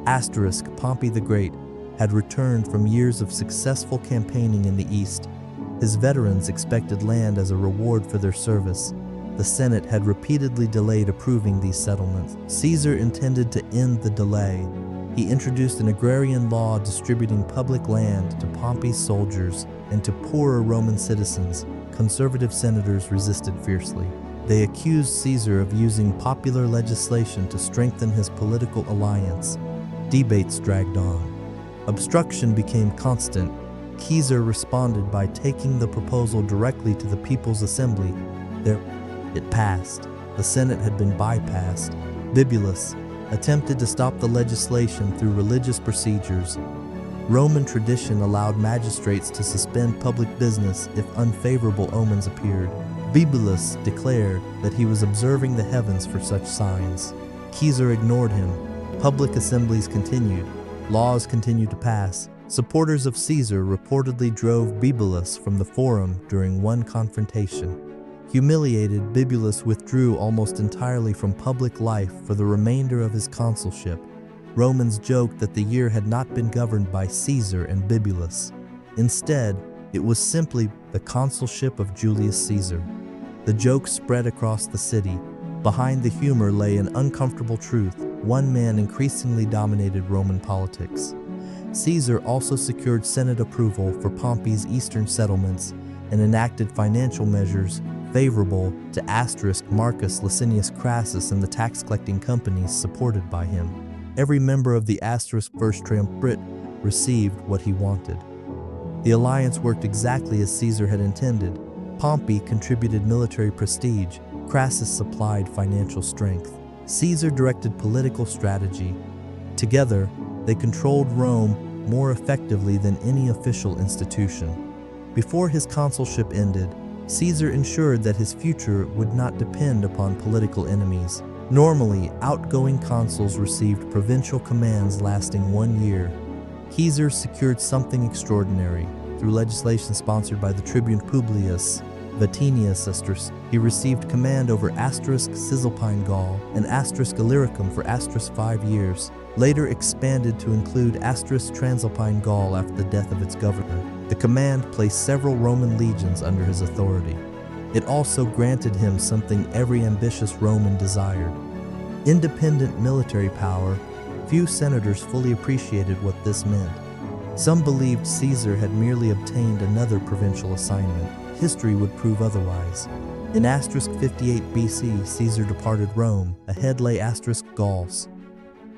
Pompey the Great had returned from years of successful campaigning in the east. His veterans expected land as a reward for their service. the Senate had repeatedly delayed approving these settlements. Caesar intended to end the delay. He introduced an agrarian law distributing public land to Pompey's soldiers and to poorer Roman citizens. Conservative senators resisted fiercely. They accused Caesar of using popular legislation to strengthen his political alliance. Debates dragged on. Obstruction became constant. Caesar responded by taking the proposal directly to the People's Assembly. It passed. The Senate had been bypassed. Bibulus attempted to stop the legislation through religious procedures. Roman tradition allowed magistrates to suspend public business if unfavorable omens appeared. Bibulus declared that he was observing the heavens for such signs. Caesar ignored him. Public assemblies continued. Laws continued to pass. Supporters of Caesar reportedly drove Bibulus from the forum during one confrontation. Humiliated, Bibulus withdrew almost entirely from public life for the remainder of his consulship. Romans joked that the year had not been governed by Caesar and Bibulus. Instead, it was simply the consulship of Julius Caesar. The joke spread across the city. Behind the humor lay an uncomfortable truth. One man increasingly dominated Roman politics. Caesar also secured Senate approval for Pompey's eastern settlements and enacted financial measures favorable to Marcus Licinius Crassus and the tax-collecting companies supported by him. Every member of the First Triumvirate received what he wanted. The alliance worked exactly as Caesar had intended. Pompey contributed military prestige. Crassus supplied financial strength. Caesar directed political strategy. Together, they controlled Rome more effectively than any official institution. Before his consulship ended, Caesar ensured that his future would not depend upon political enemies. Normally, outgoing consuls received provincial commands lasting 1 year. Caesar secured something extraordinary. Through legislation sponsored by the tribune Publius Vatinius Asterisk, he received command over Cisalpine Gaul and Illyricum for 5 years, later expanded to include Transalpine Gaul after the death of its governor. The command placed several Roman legions under his authority. It also granted him something every ambitious Roman desired: independent military power. Few senators fully appreciated what this meant. Some believed Caesar had merely obtained another provincial assignment. History would prove otherwise. In 58 BC, Caesar departed Rome. Ahead lay Gauls,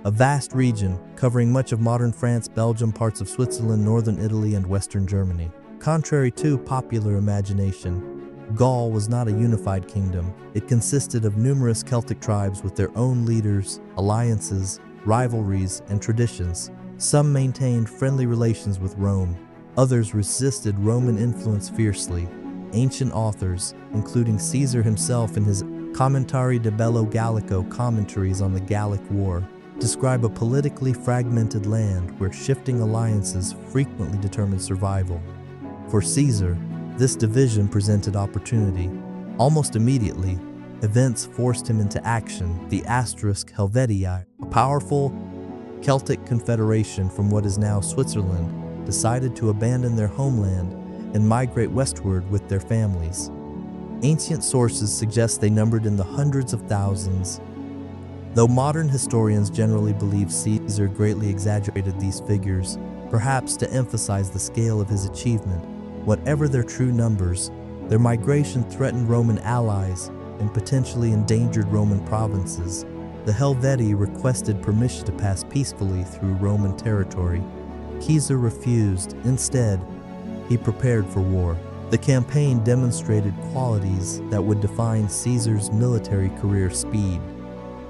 a vast region covering much of modern France, Belgium, parts of Switzerland, northern Italy, and western Germany. Contrary to popular imagination, Gaul was not a unified kingdom. It consisted of numerous Celtic tribes with their own leaders, alliances, rivalries, and traditions. Some maintained friendly relations with Rome. Others resisted Roman influence fiercely. Ancient authors, including Caesar himself in his Commentari de Bello Gallico commentaries on the Gallic War, describe a politically fragmented land where shifting alliances frequently determined survival. For Caesar, this division presented opportunity. Almost immediately, events forced him into action. The Helvetii, a powerful Celtic confederation from what is now Switzerland, decided to abandon their homeland and migrate westward with their families. Ancient sources suggest they numbered in the hundreds of thousands. Though modern historians generally believe Caesar greatly exaggerated these figures, perhaps to emphasize the scale of his achievement, whatever their true numbers, their migration threatened Roman allies and potentially endangered Roman provinces. The Helvetii requested permission to pass peacefully through Roman territory. Caesar refused. Instead, he prepared for war. The campaign demonstrated qualities that would define Caesar's military career: speed,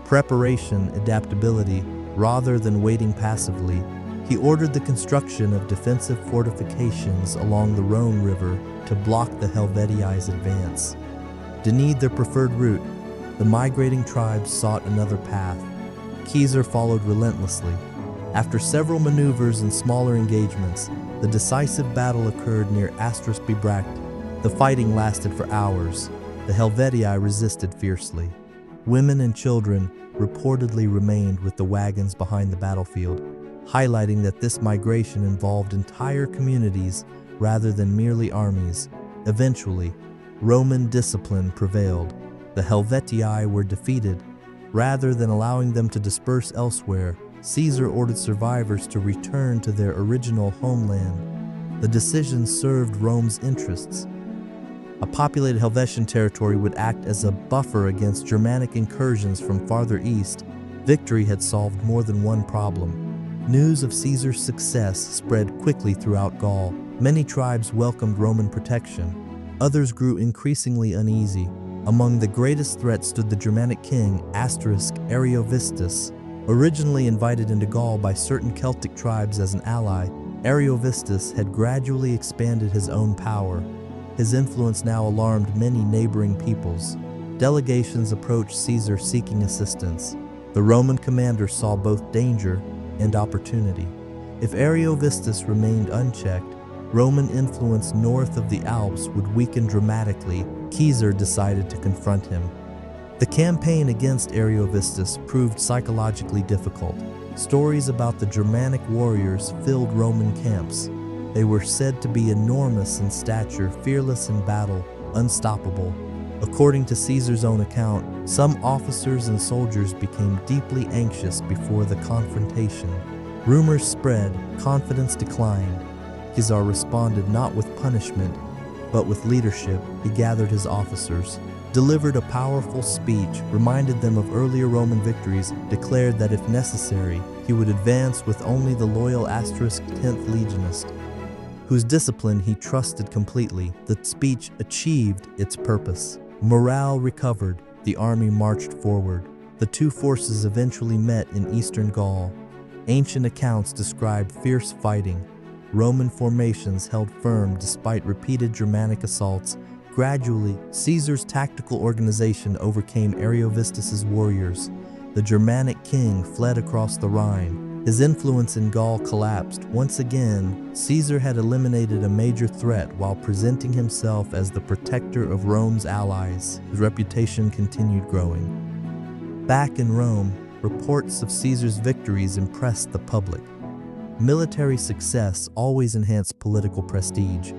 preparation, adaptability. Rather than waiting passively, he ordered the construction of defensive fortifications along the Rhone River to block the Helvetii's advance. Denied their preferred route, the migrating tribes sought another path. Caesar followed relentlessly. After several maneuvers and smaller engagements, the decisive battle occurred near Bibracte. The fighting lasted for hours. The Helvetii resisted fiercely. Women and children reportedly remained with the wagons behind the battlefield, highlighting that this migration involved entire communities rather than merely armies. Eventually, Roman discipline prevailed. The Helvetii were defeated. Rather than allowing them to disperse elsewhere, Caesar ordered survivors to return to their original homeland. The decision served Rome's interests. A populated Helvetian territory would act as a buffer against Germanic incursions from farther east. Victory had solved more than one problem. News of Caesar's success spread quickly throughout Gaul. Many tribes welcomed Roman protection. Others grew increasingly uneasy. Among the greatest threats stood the Germanic king Ariovistus. Originally invited into Gaul by certain Celtic tribes as an ally, Ariovistus had gradually expanded his own power. His influence now alarmed many neighboring peoples. Delegations approached Caesar seeking assistance. The Roman commander saw both danger and opportunity. If Ariovistus remained unchecked, Roman influence north of the Alps would weaken dramatically. Caesar decided to confront him. The campaign against Ariovistus proved psychologically difficult. Stories about the Germanic warriors filled Roman camps. They were said to be enormous in stature, fearless in battle, unstoppable. According to Caesar's own account, some officers and soldiers became deeply anxious before the confrontation. Rumors spread, confidence declined. Caesar responded not with punishment, but with leadership. He gathered his officers, delivered a powerful speech, reminded them of earlier Roman victories, declared that if necessary, he would advance with only the loyal *10th Legionist, whose discipline he trusted completely. The speech achieved its purpose. Morale recovered. The army marched forward. The two forces eventually met in eastern Gaul. Ancient accounts describe fierce fighting. Roman formations held firm despite repeated Germanic assaults. Gradually, Caesar's tactical organization overcame Ariovistus's warriors. The Germanic king fled across the Rhine. His influence in Gaul collapsed. Once again, Caesar had eliminated a major threat while presenting himself as the protector of Rome's allies. His reputation continued growing. Back in Rome, reports of Caesar's victories impressed the public. Military success always enhanced political prestige.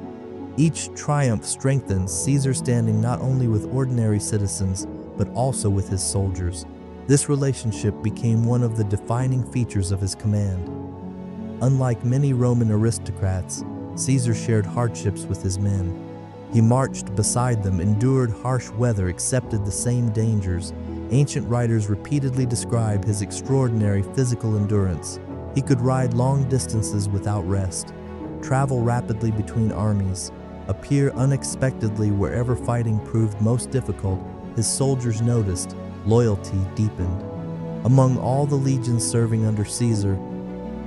Each triumph strengthened Caesar's standing not only with ordinary citizens, but also with his soldiers. This relationship became one of the defining features of his command. Unlike many Roman aristocrats, Caesar shared hardships with his men. He marched beside them, endured harsh weather, accepted the same dangers. Ancient writers repeatedly describe his extraordinary physical endurance. He could ride long distances without rest, travel rapidly between armies, appear unexpectedly wherever fighting proved most difficult. His soldiers noticed. Loyalty deepened. Among all the legions serving under Caesar,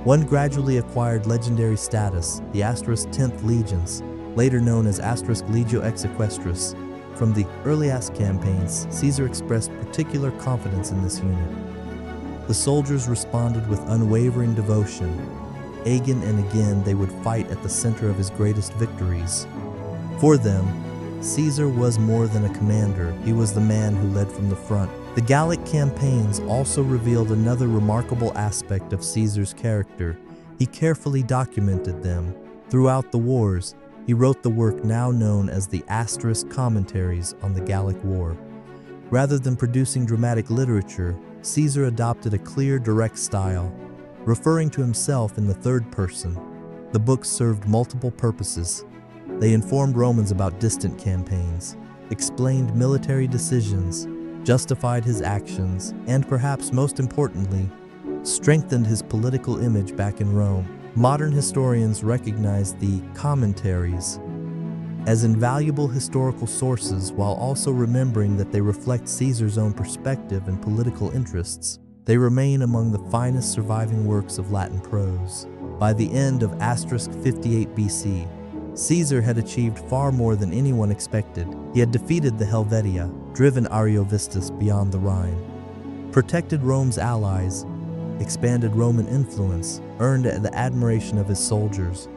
one gradually acquired legendary status, the *10th Legions, later known as *Legio Exequestris. From the earliest campaigns, Caesar expressed particular confidence in this unit. The soldiers responded with unwavering devotion. Again and again, they would fight at the center of his greatest victories. For them, Caesar was more than a commander. He was the man who led from the front. The Gallic campaigns also revealed another remarkable aspect of Caesar's character. He carefully documented them. Throughout the wars, he wrote the work now known as the * Commentaries on the Gallic War. Rather than producing dramatic literature, Caesar adopted a clear, direct style, referring to himself in the third person. The books served multiple purposes. They informed Romans about distant campaigns, explained military decisions, justified his actions, and perhaps most importantly, strengthened his political image back in Rome. Modern historians recognize the commentaries as invaluable historical sources while also remembering that they reflect Caesar's own perspective and political interests. They remain among the finest surviving works of Latin prose. By the end of *58 BC, Caesar had achieved far more than anyone expected. He had defeated the Helvetii, driven Ariovistus beyond the Rhine, protected Rome's allies, expanded Roman influence, earned the admiration of his soldiers,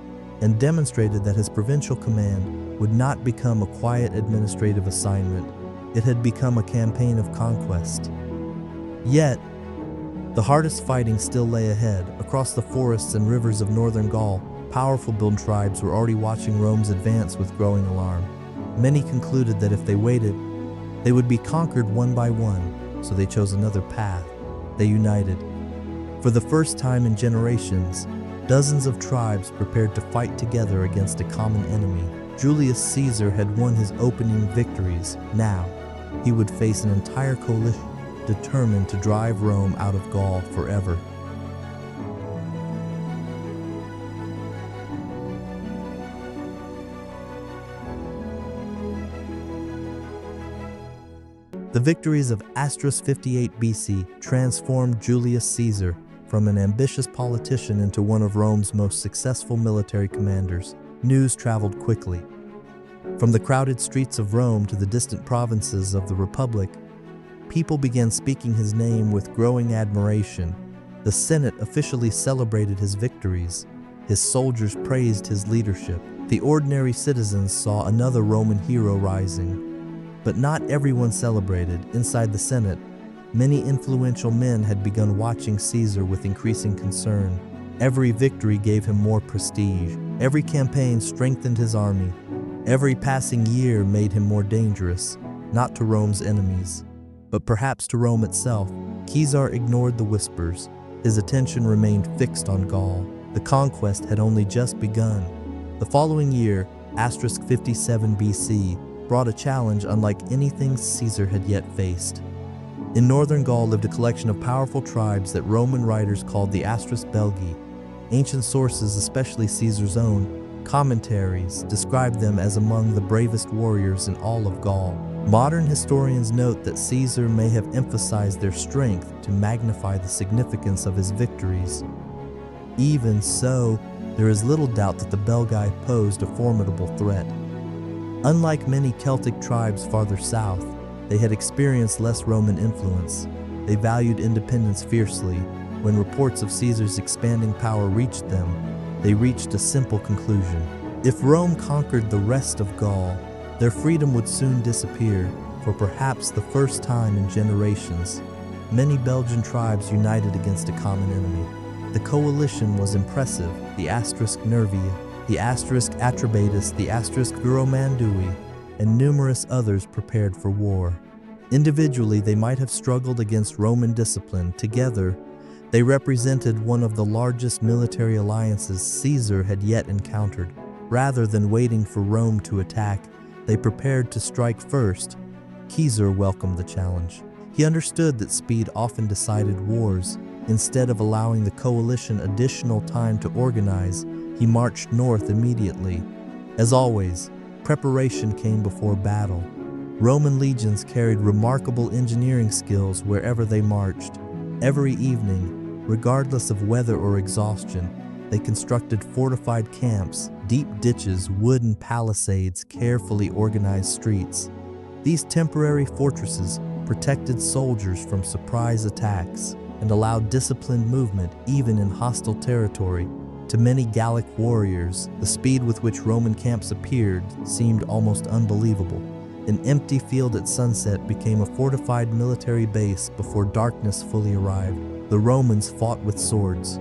and demonstrated that his provincial command would not become a quiet administrative assignment. It had become a campaign of conquest. Yet, the hardest fighting still lay ahead. Across the forests and rivers of northern Gaul, powerful build tribes were already watching Rome's advance with growing alarm. Many concluded that if they waited, They would be conquered one by one, so they chose another path. They united. For the first time in generations, dozens of tribes prepared to fight together against a common enemy. Julius Caesar had won his opening victories. Now, he would face an entire coalition determined to drive Rome out of Gaul forever. The victories of 58 BC transformed Julius Caesar from an ambitious politician into one of Rome's most successful military commanders. News traveled quickly. From the crowded streets of Rome to the distant provinces of the Republic, people began speaking his name with growing admiration. The Senate officially celebrated his victories. His soldiers praised his leadership. The ordinary citizens saw another Roman hero rising. But not everyone celebrated. Inside the Senate, many influential men had begun watching Caesar with increasing concern. Every victory gave him more prestige. Every campaign strengthened his army. Every passing year made him more dangerous, not to Rome's enemies, but perhaps to Rome itself. Caesar ignored the whispers. His attention remained fixed on Gaul. The conquest had only just begun. The following year, 57 BC, brought a challenge unlike anything Caesar had yet faced. In northern Gaul lived a collection of powerful tribes that Roman writers called the Belgae. Ancient sources, especially Caesar's own commentaries, described them as among the bravest warriors in all of Gaul. Modern historians note that Caesar may have emphasized their strength to magnify the significance of his victories. Even so, there is little doubt that the Belgae posed a formidable threat. Unlike many Celtic tribes farther south, they had experienced less Roman influence. They valued independence fiercely. When reports of Caesar's expanding power reached them, they reached a simple conclusion. If Rome conquered the rest of Gaul, their freedom would soon disappear. For perhaps the first time in generations, many Belgian tribes united against a common enemy. The coalition was impressive. The Nervii, the Atrebatus, the Viromandui, and numerous others prepared for war. Individually, they might have struggled against Roman discipline. Together, they represented one of the largest military alliances Caesar had yet encountered. Rather than waiting for Rome to attack, they prepared to strike first. Caesar welcomed the challenge. He understood that speed often decided wars. Instead of allowing the coalition additional time to organize, he marched north immediately. As always, preparation came before battle. Roman legions carried remarkable engineering skills wherever they marched. Every evening, regardless of weather or exhaustion, they constructed fortified camps, deep ditches, wooden palisades, carefully organized streets. These temporary fortresses protected soldiers from surprise attacks and allowed disciplined movement even in hostile territory. To many Gallic warriors, the speed with which Roman camps appeared seemed almost unbelievable. An empty field at sunset became a fortified military base before darkness fully arrived. The Romans fought with swords,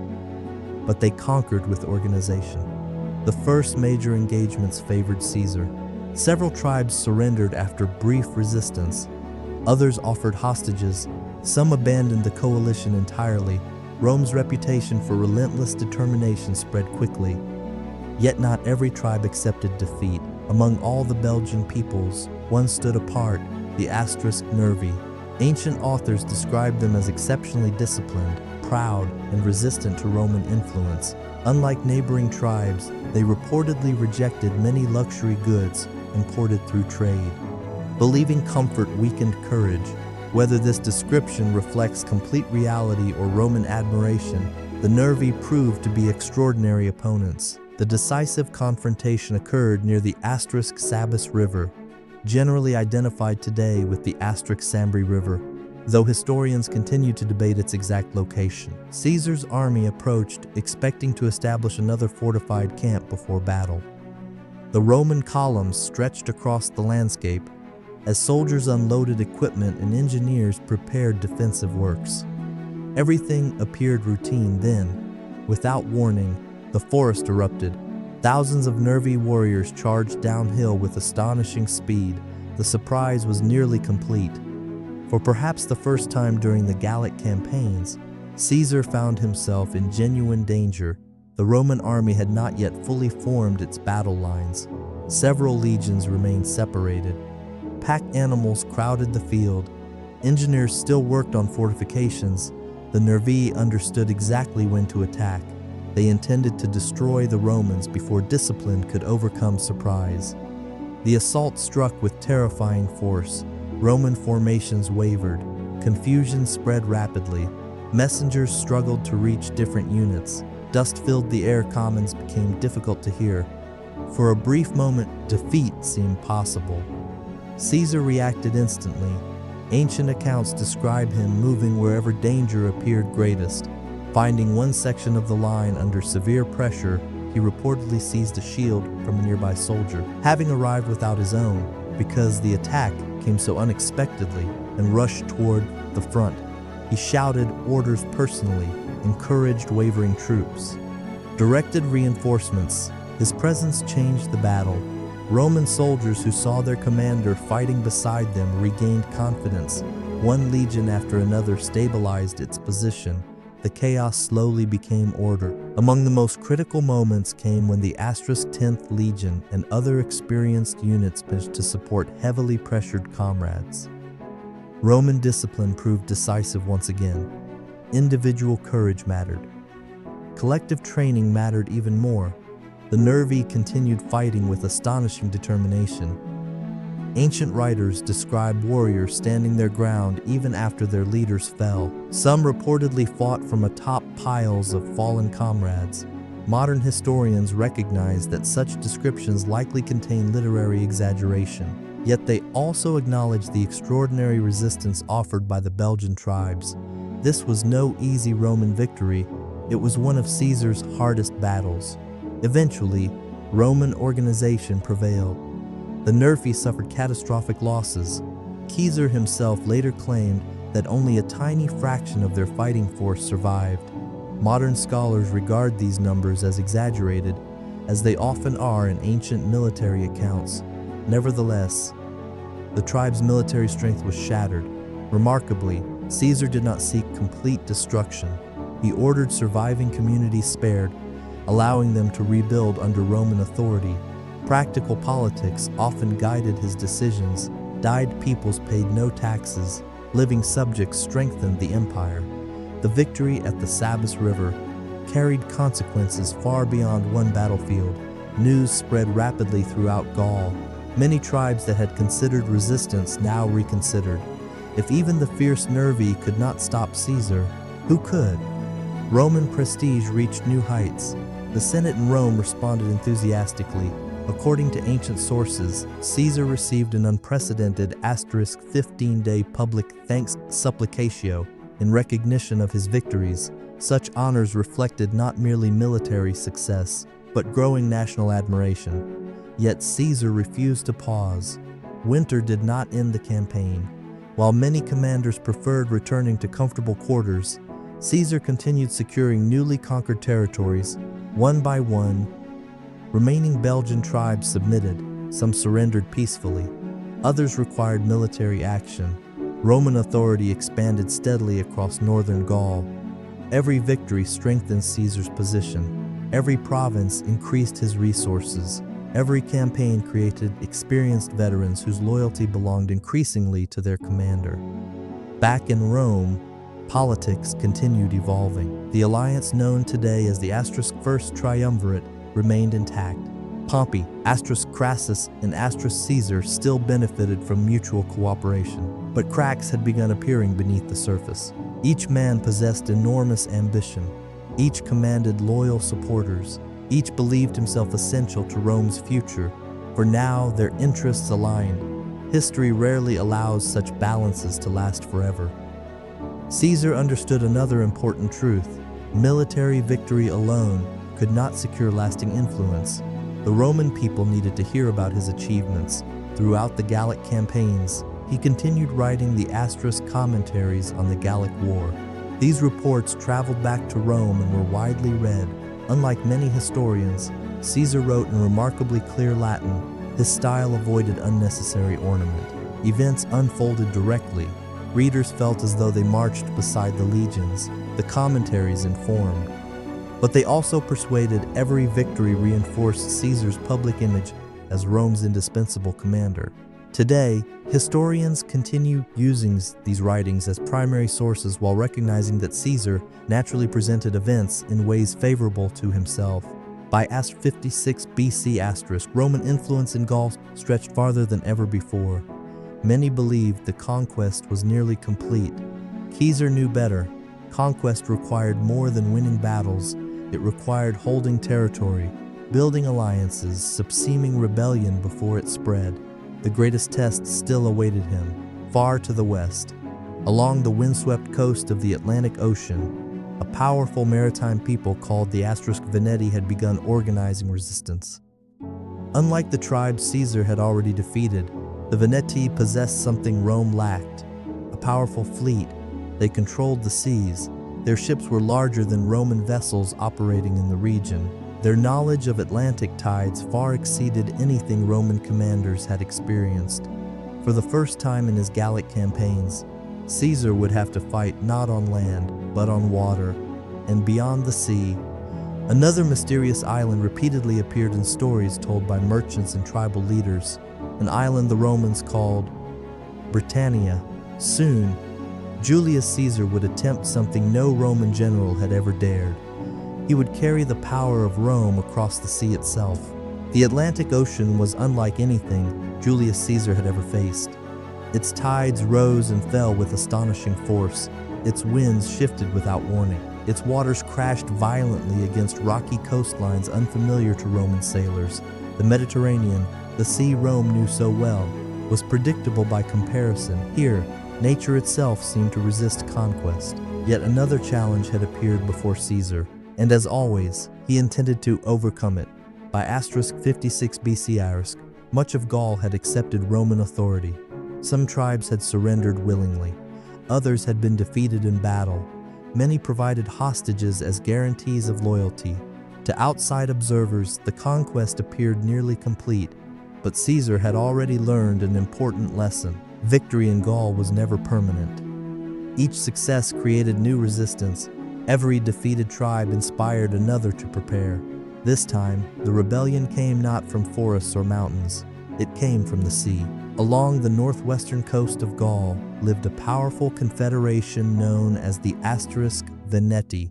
but they conquered with organization. The first major engagements favored Caesar. Several tribes surrendered after brief resistance. Others offered hostages. Some abandoned the coalition entirely. Rome's reputation for relentless determination spread quickly. Yet not every tribe accepted defeat. Among all the Belgian peoples, one stood apart, the Nervii. Ancient authors described them as exceptionally disciplined, proud, and resistant to Roman influence. Unlike neighboring tribes, they reportedly rejected many luxury goods imported through trade. Believing comfort weakened courage. Whether this description reflects complete reality or Roman admiration, the Nervii proved to be extraordinary opponents. The decisive confrontation occurred near the Sabis River, generally identified today with the Sambre River, though historians continue to debate its exact location. Caesar's army approached, expecting to establish another fortified camp before battle. The Roman columns stretched across the landscape as soldiers unloaded equipment and engineers prepared defensive works. Everything appeared routine then. Without warning, the forest erupted. Thousands of Nervii warriors charged downhill with astonishing speed. the surprise was nearly complete. For perhaps the first time during the Gallic campaigns, Caesar found himself in genuine danger. The Roman army had not yet fully formed its battle lines. Several legions remained separated. Pack animals crowded the field. Engineers still worked on fortifications. The Nervii understood exactly when to attack. They intended to destroy the Romans before discipline could overcome surprise. The assault struck with terrifying force. Roman formations wavered. Confusion spread rapidly. Messengers struggled to reach different units. Dust filled the air. Commands became difficult to hear. For a brief moment, defeat seemed possible. Caesar reacted instantly. Ancient accounts describe him moving wherever danger appeared greatest. Finding one section of the line under severe pressure, he reportedly seized a shield from a nearby soldier, having arrived without his own because the attack came so unexpectedly, and rushed toward the front. He shouted orders personally, encouraged wavering troops, directed reinforcements. His presence changed the battle. Roman soldiers who saw their commander fighting beside them regained confidence. One legion after another stabilized its position. The chaos slowly became order. Among the most critical moments came when the *10th Legion and other experienced units managed to support heavily pressured comrades. Roman discipline proved decisive once again. Individual courage mattered. Collective training mattered even more. The Nervii continued fighting with astonishing determination. Ancient writers describe warriors standing their ground even after their leaders fell. Some reportedly fought from atop piles of fallen comrades. Modern historians recognize that such descriptions likely contain literary exaggeration, yet they also acknowledge the extraordinary resistance offered by the Belgian tribes. This was no easy Roman victory. It was one of Caesar's hardest battles. Eventually, Roman organization prevailed. The Nervii suffered catastrophic losses. Caesar himself later claimed that only a tiny fraction of their fighting force survived. Modern scholars regard these numbers as exaggerated, as they often are in ancient military accounts. Nevertheless, the tribe's military strength was shattered. Remarkably, Caesar did not seek complete destruction. He ordered surviving communities spared, allowing them to rebuild under Roman authority. Practical politics often guided his decisions. Died peoples paid no taxes. Living subjects strengthened the empire. The victory at the Sabus River carried consequences far beyond one battlefield. News spread rapidly throughout Gaul. Many tribes that had considered resistance now reconsidered. If even the fierce Nervii could not stop Caesar, who could? Roman prestige reached new heights. The Senate in Rome responded enthusiastically. According to ancient sources, Caesar received an unprecedented *15-day public thanks supplicatio in recognition of his victories. Such honors reflected not merely military success, but growing national admiration. Yet Caesar refused to pause. Winter did not end the campaign. While many commanders preferred returning to comfortable quarters, Caesar continued securing newly conquered territories. One by one, remaining Belgian tribes submitted. Some surrendered peacefully. Others required military action. Roman authority expanded steadily across northern Gaul. Every victory strengthened Caesar's position. Every province increased his resources. Every campaign created experienced veterans whose loyalty belonged increasingly to their commander. Back in Rome, politics continued evolving. The alliance known today as the *First Triumvirate remained intact. Pompey, Crassus, and Caesar still benefited from mutual cooperation, but cracks had begun appearing beneath the surface. Each man possessed enormous ambition. Each commanded loyal supporters. Each believed himself essential to Rome's future, for now their interests aligned. History rarely allows such balances to last forever. Caesar understood another important truth. Military victory alone could not secure lasting influence. The Roman people needed to hear about his achievements. Throughout the Gallic campaigns, he continued writing the commentaries on the Gallic War. These reports traveled back to Rome and were widely read. Unlike many historians, Caesar wrote in remarkably clear Latin. His style avoided unnecessary ornament. Events unfolded directly. Readers felt as though they marched beside the legions. The commentaries informed. But they also persuaded every victory reinforced Caesar's public image as Rome's indispensable commander. Today, historians continue using these writings as primary sources while recognizing that Caesar naturally presented events in ways favorable to himself. By 56 BC*, Roman influence in Gaul stretched farther than ever before. Many believed the conquest was nearly complete. Caesar knew better. Conquest required more than winning battles. It required holding territory, building alliances, subsuming rebellion before it spread. The greatest test still awaited him, far to the west. Along the windswept coast of the Atlantic Ocean, a powerful maritime people called the Veneti had begun organizing resistance. Unlike the tribes Caesar had already defeated, the Veneti possessed something Rome lacked: a powerful fleet. They controlled the seas. Their ships were larger than Roman vessels operating in the region. Their knowledge of Atlantic tides far exceeded anything Roman commanders had experienced. For the first time in his Gallic campaigns, Caesar would have to fight not on land, but on water, and beyond the sea. Another mysterious island repeatedly appeared in stories told by merchants and tribal leaders, an island the Romans called Britannia. Soon, Julius Caesar would attempt something no Roman general had ever dared. He would carry the power of Rome across the sea itself. The Atlantic Ocean was unlike anything Julius Caesar had ever faced. Its tides rose and fell with astonishing force. Its winds shifted without warning. Its waters crashed violently against rocky coastlines unfamiliar to Roman sailors. The Mediterranean, the sea Rome knew so well, was predictable by comparison. Here, nature itself seemed to resist conquest. Yet another challenge had appeared before Caesar, and as always, he intended to overcome it. By 56 BC, much of Gaul had accepted Roman authority. Some tribes had surrendered willingly. Others had been defeated in battle. Many provided hostages as guarantees of loyalty. To outside observers, the conquest appeared nearly complete, but Caesar had already learned an important lesson. Victory in Gaul was never permanent. Each success created new resistance. Every defeated tribe inspired another to prepare. This time, the rebellion came not from forests or mountains. It came from the sea. Along the northwestern coast of Gaul lived a powerful confederation known as the Veneti.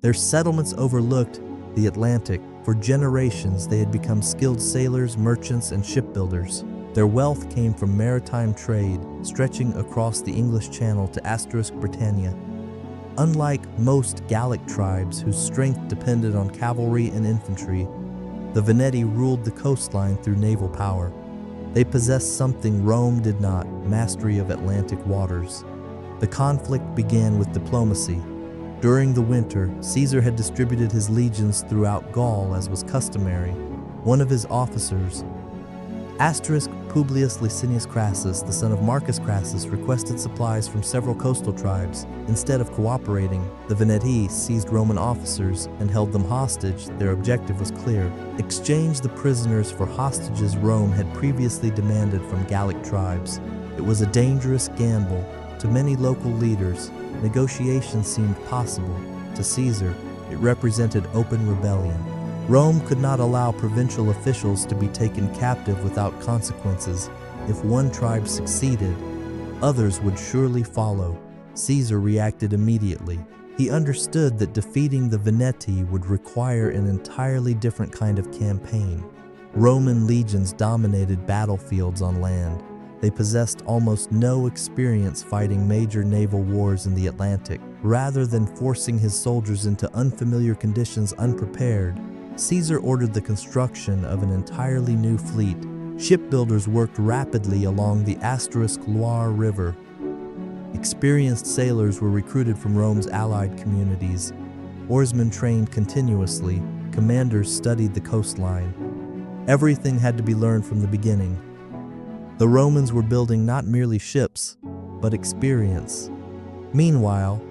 Their settlements overlooked the Atlantic. For generations, they had become skilled sailors, merchants, and shipbuilders. Their wealth came from maritime trade, stretching across the English Channel to Britannia. Unlike most Gallic tribes whose strength depended on cavalry and infantry, the Veneti ruled the coastline through naval power. They possessed something Rome did not: mastery of Atlantic waters. The conflict began with diplomacy. During the winter, Caesar had distributed his legions throughout Gaul as was customary. One of his officers, Publius Licinius Crassus, the son of Marcus Crassus, requested supplies from several coastal tribes. Instead of cooperating, the Veneti seized Roman officers and held them hostage. Their objective was clear: exchange the prisoners for hostages Rome had previously demanded from Gallic tribes. It was a dangerous gamble. To many local leaders, negotiations seemed possible. To Caesar, it represented open rebellion. Rome could not allow provincial officials to be taken captive without consequences. If one tribe succeeded, others would surely follow. Caesar reacted immediately. He understood that defeating the Veneti would require an entirely different kind of campaign. Roman legions dominated battlefields on land. They possessed almost no experience fighting major naval wars in the Atlantic. Rather than forcing his soldiers into unfamiliar conditions unprepared, Caesar ordered the construction of an entirely new fleet. Shipbuilders worked rapidly along the Loire River. Experienced sailors were recruited from Rome's allied communities. Oarsmen trained continuously. Commanders studied the coastline. Everything had to be learned from the beginning. The Romans were building not merely ships, but experience. Meanwhile,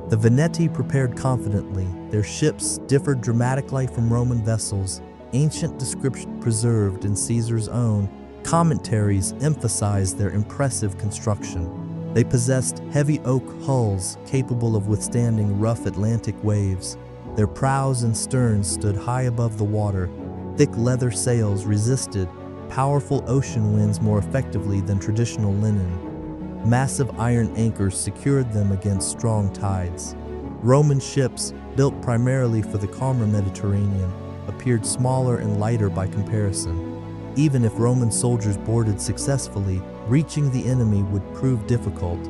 the Veneti prepared confidently. Their ships differed dramatically from Roman vessels. ancient description preserved in Caesar's own commentaries emphasized their impressive construction. They possessed heavy oak hulls capable of withstanding rough Atlantic waves. Their prows and sterns stood high above the water. Thick leather sails resisted powerful ocean winds more effectively than traditional linen. Massive iron anchors secured them against strong tides. Roman ships, built primarily for the calmer Mediterranean, appeared smaller and lighter by comparison. Even if Roman soldiers boarded successfully, reaching the enemy would prove difficult.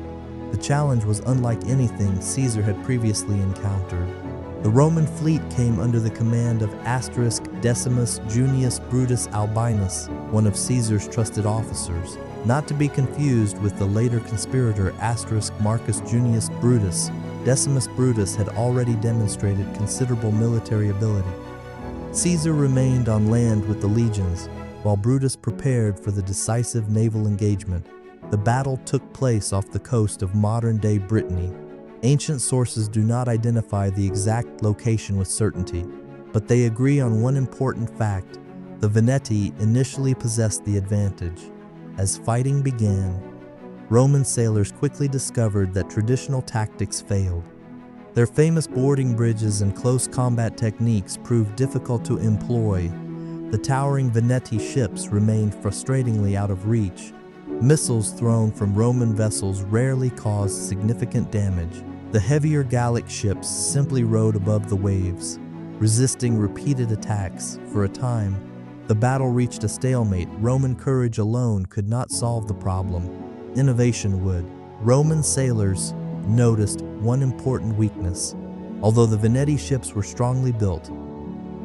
The challenge was unlike anything Caesar had previously encountered. The Roman fleet came under the command of Decimus Junius Brutus Albinus, one of Caesar's trusted officers, not to be confused with the later conspirator Marcus Junius Brutus. Decimus Brutus had already demonstrated considerable military ability. Caesar remained on land with the legions, while Brutus prepared for the decisive naval engagement. The battle took place off the coast of modern-day Brittany. Ancient sources do not identify the exact location with certainty, but they agree on one important fact: the Veneti initially possessed the advantage. As fighting began, Roman sailors quickly discovered that traditional tactics failed. Their famous boarding bridges and close combat techniques proved difficult to employ. The towering Veneti ships remained frustratingly out of reach. Missiles thrown from Roman vessels rarely caused significant damage. The heavier Gallic ships simply rode above the waves, resisting repeated attacks. For a time, the battle reached a stalemate. Roman courage alone could not solve the problem. Innovation would. Roman sailors noticed one important weakness. Although the Veneti ships were strongly built,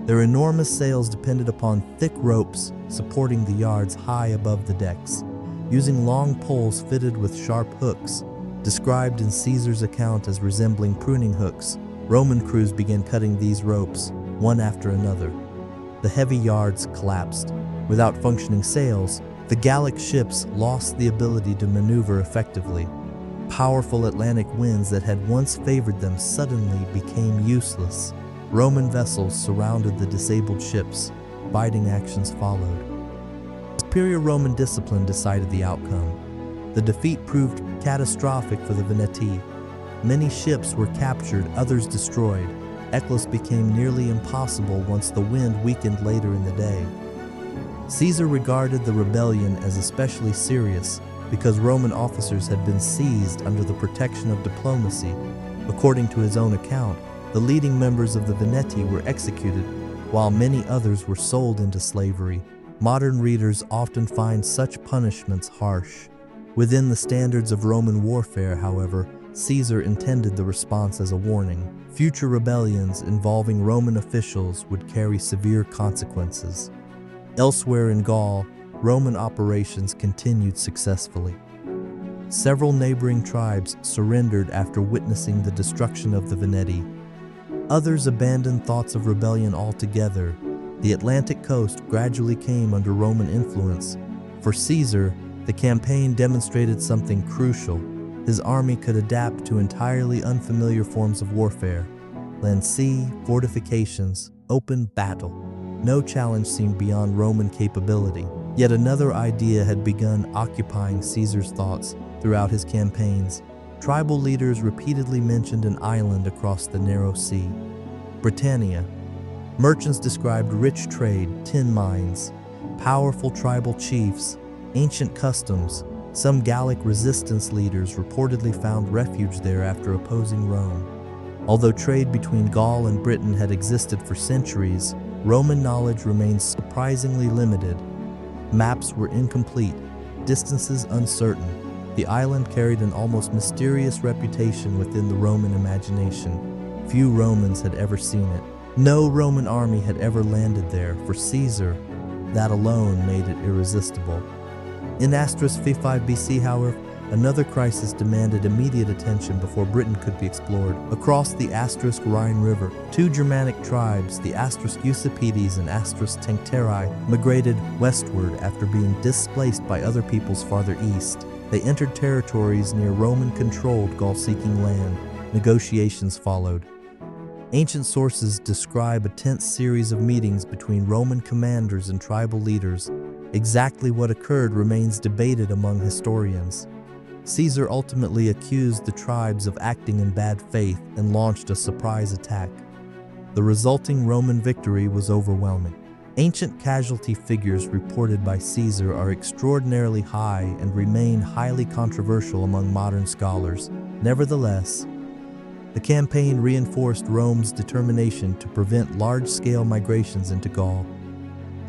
their enormous sails depended upon thick ropes supporting the yards high above the decks. Using long poles fitted with sharp hooks, described in Caesar's account as resembling pruning hooks, Roman crews began cutting these ropes, one after another. The heavy yards collapsed. Without functioning sails, the Gallic ships lost the ability to maneuver effectively. Powerful Atlantic winds that had once favored them suddenly became useless. Roman vessels surrounded the disabled ships. Fighting actions followed. Superior Roman discipline decided the outcome. The defeat proved catastrophic for the Veneti. Many ships were captured, others destroyed. Echoes became nearly impossible once the wind weakened later in the day. Caesar regarded the rebellion as especially serious because Roman officers had been seized under the protection of diplomacy. According to his own account, the leading members of the Veneti were executed, while many others were sold into slavery. Modern readers often find such punishments harsh. Within the standards of Roman warfare, however, Caesar intended the response as a warning. Future rebellions involving Roman officials would carry severe consequences. Elsewhere in Gaul, Roman operations continued successfully. Several neighboring tribes surrendered after witnessing the destruction of the Veneti. Others abandoned thoughts of rebellion altogether. The Atlantic coast gradually came under Roman influence. For Caesar, the campaign demonstrated something crucial. His army could adapt to entirely unfamiliar forms of warfare: land, sea, fortifications, open battle. No challenge seemed beyond Roman capability. Yet another idea had begun occupying Caesar's thoughts throughout his campaigns. Tribal leaders repeatedly mentioned an island across the narrow sea, Britannia. Merchants described rich trade, tin mines, powerful tribal chiefs, ancient customs. Some Gallic resistance leaders reportedly found refuge there after opposing Rome. Although trade between Gaul and Britain had existed for centuries, Roman knowledge remained surprisingly limited. Maps were incomplete, distances uncertain. The island carried an almost mysterious reputation within the Roman imagination. Few Romans had ever seen it. No Roman army had ever landed there. For Caesar, that alone made it irresistible. In 55 BC, however, another crisis demanded immediate attention before Britain could be explored. Across the Rhine River, two Germanic tribes, the Usipetes and Tencteri, migrated westward after being displaced by other peoples farther east. They entered territories near Roman-controlled Gaul-seeking land. Negotiations followed. Ancient sources describe a tense series of meetings between Roman commanders and tribal leaders. Exactly what occurred remains debated among historians. Caesar ultimately accused the tribes of acting in bad faith and launched a surprise attack. The resulting Roman victory was overwhelming. Ancient casualty figures reported by Caesar are extraordinarily high and remain highly controversial among modern scholars. Nevertheless, the campaign reinforced Rome's determination to prevent large-scale migrations into Gaul.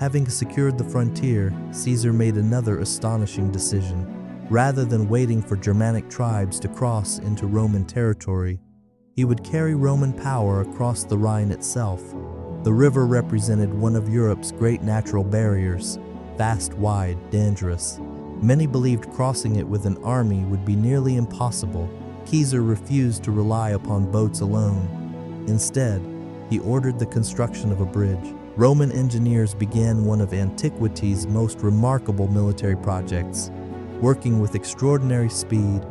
Having secured the frontier, Caesar made another astonishing decision. Rather than waiting for Germanic tribes to cross into Roman territory, he would carry Roman power across the Rhine itself. The river represented one of Europe's great natural barriers, vast, wide, dangerous. Many believed crossing it with an army would be nearly impossible. Caesar refused to rely upon boats alone. Instead, he ordered the construction of a bridge. Roman engineers began one of antiquity's most remarkable military projects. Working with extraordinary speed,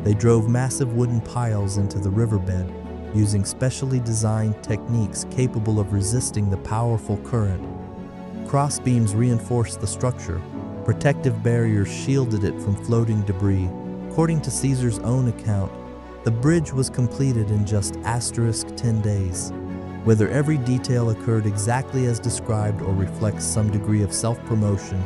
they drove massive wooden piles into the riverbed, using specially designed techniques capable of resisting the powerful current. Crossbeams reinforced the structure. Protective barriers shielded it from floating debris. According to Caesar's own account, the bridge was completed in just *10 days. Whether every detail occurred exactly as described or reflects some degree of self-promotion,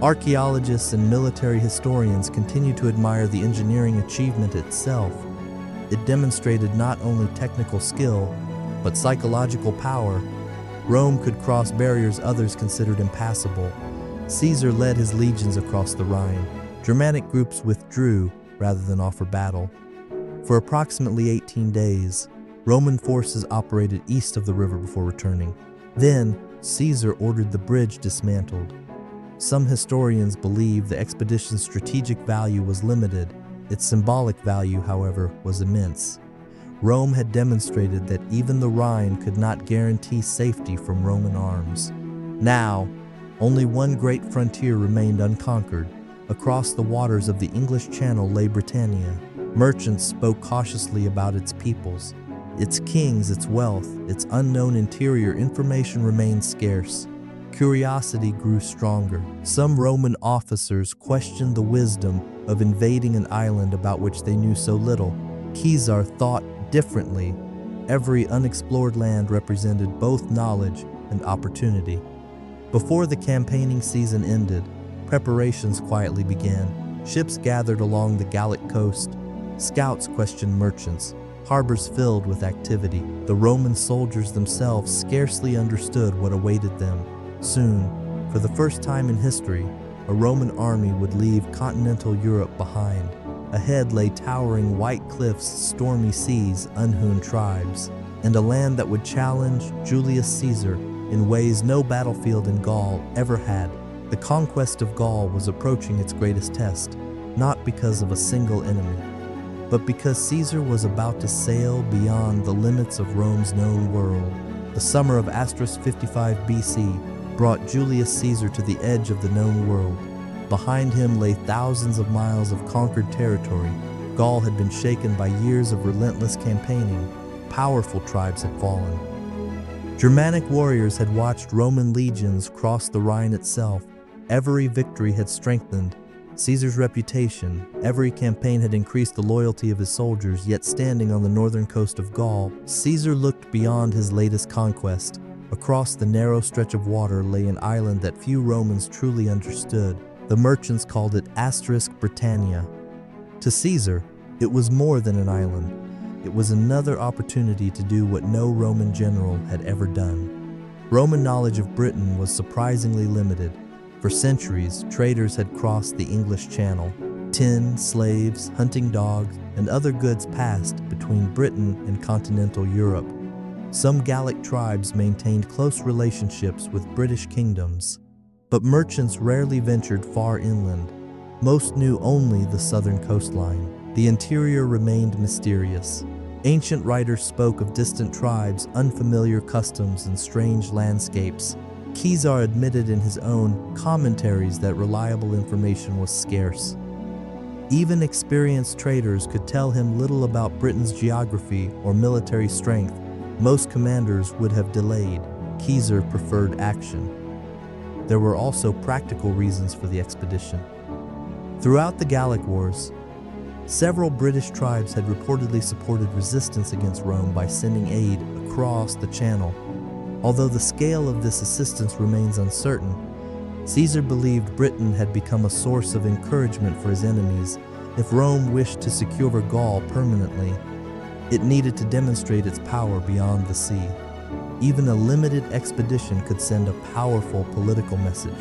archaeologists and military historians continue to admire the engineering achievement itself. It demonstrated not only technical skill, but psychological power. Rome could cross barriers others considered impassable. Caesar led his legions across the Rhine. Germanic groups withdrew rather than offer battle. For approximately 18 days, Roman forces operated east of the river before returning. Then, Caesar ordered the bridge dismantled. Some historians believe the expedition's strategic value was limited. Its symbolic value, however, was immense. Rome had demonstrated that even the Rhine could not guarantee safety from Roman arms. Now, only one great frontier remained unconquered. Across the waters of the English Channel lay Britannia. Merchants spoke cautiously about its peoples, its kings, its wealth, its unknown interior. Information remained scarce. Curiosity grew stronger. Some Roman officers questioned the wisdom of invading an island about which they knew so little. Caesar thought differently. Every unexplored land represented both knowledge and opportunity. Before the campaigning season ended, preparations quietly began. Ships gathered along the Gallic coast. Scouts questioned merchants. Harbors filled with activity. The Roman soldiers themselves scarcely understood what awaited them. Soon, for the first time in history, a Roman army would leave continental Europe behind. Ahead lay towering white cliffs, stormy seas, unhewn tribes, and a land that would challenge Julius Caesar in ways no battlefield in Gaul ever had. The conquest of Gaul was approaching its greatest test, not because of a single enemy, but because Caesar was about to sail beyond the limits of Rome's known world. The summer of *55 BC brought Julius Caesar to the edge of the known world. Behind him lay thousands of miles of conquered territory. Gaul had been shaken by years of relentless campaigning. Powerful tribes had fallen. Germanic warriors had watched Roman legions cross the Rhine itself. Every victory had strengthened Caesar's reputation. Every campaign had increased the loyalty of his soldiers. Yet standing on the northern coast of Gaul, Caesar looked beyond his latest conquest. Across the narrow stretch of water lay an island that few Romans truly understood. The merchants called it Britannia. To Caesar, it was more than an island. It was another opportunity to do what no Roman general had ever done. Roman knowledge of Britain was surprisingly limited. For centuries, traders had crossed the English Channel. Tin, slaves, hunting dogs, and other goods passed between Britain and continental Europe. Some Gallic tribes maintained close relationships with British kingdoms, but merchants rarely ventured far inland. Most knew only the southern coastline. The interior remained mysterious. Ancient writers spoke of distant tribes, unfamiliar customs, and strange landscapes. Caesar admitted in his own commentaries that reliable information was scarce. Even experienced traders could tell him little about Britain's geography or military strength. Most commanders would have delayed. Caesar preferred action. There were also practical reasons for the expedition. Throughout the Gallic Wars, several British tribes had reportedly supported resistance against Rome by sending aid across the Channel. Although the scale of this assistance remains uncertain, Caesar believed Britain had become a source of encouragement for his enemies. If Rome wished to secure Gaul permanently, it needed to demonstrate its power beyond the sea. Even a limited expedition could send a powerful political message.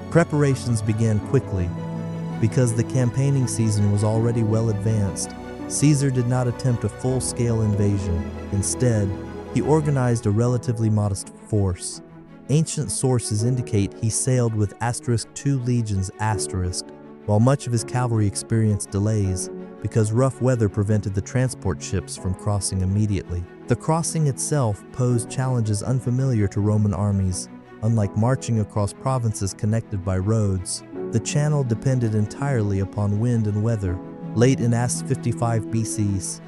Preparations began quickly. Because the campaigning season was already well advanced, Caesar did not attempt a full-scale invasion. Instead, he organized a relatively modest force. Ancient sources indicate he sailed with *2 legions*, while much of his cavalry experienced delays because rough weather prevented the transport ships from crossing immediately. The crossing itself posed challenges unfamiliar to Roman armies. Unlike marching across provinces connected by roads, the channel depended entirely upon wind and weather. Late in AS 55 BC,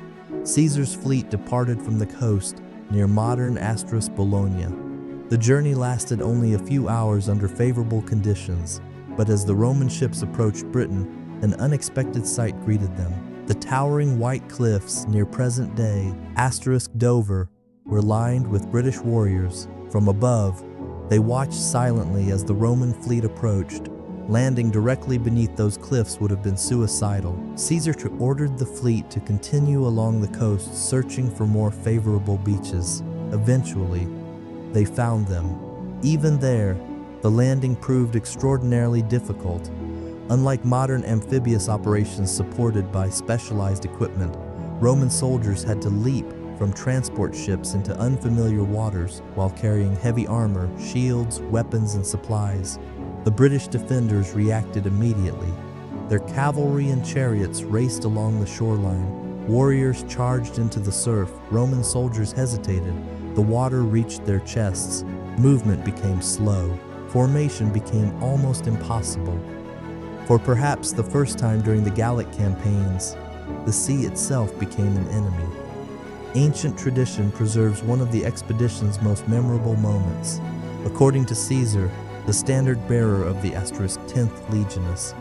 Caesar's fleet departed from the coast near modern Bologna. The journey lasted only a few hours under favorable conditions, but as the Roman ships approached Britain, an unexpected sight greeted them. The towering white cliffs near present-day Dover were lined with British warriors. From above, they watched silently as the Roman fleet approached. Landing directly beneath those cliffs would have been suicidal. Caesar ordered the fleet to continue along the coast, searching for more favorable beaches. Eventually, they found them. Even there, the landing proved extraordinarily difficult. Unlike modern amphibious operations supported by specialized equipment, Roman soldiers had to leap from transport ships into unfamiliar waters while carrying heavy armor, shields, weapons, and supplies. The British defenders reacted immediately. Their cavalry and chariots raced along the shoreline. Warriors charged into the surf. Roman soldiers hesitated. The water reached their chests. Movement became slow. Formation became almost impossible. For perhaps the first time during the Gallic campaigns, the sea itself became an enemy. Ancient tradition preserves one of the expedition's most memorable moments. According to Caesar, the standard-bearer of the *10th Legionus,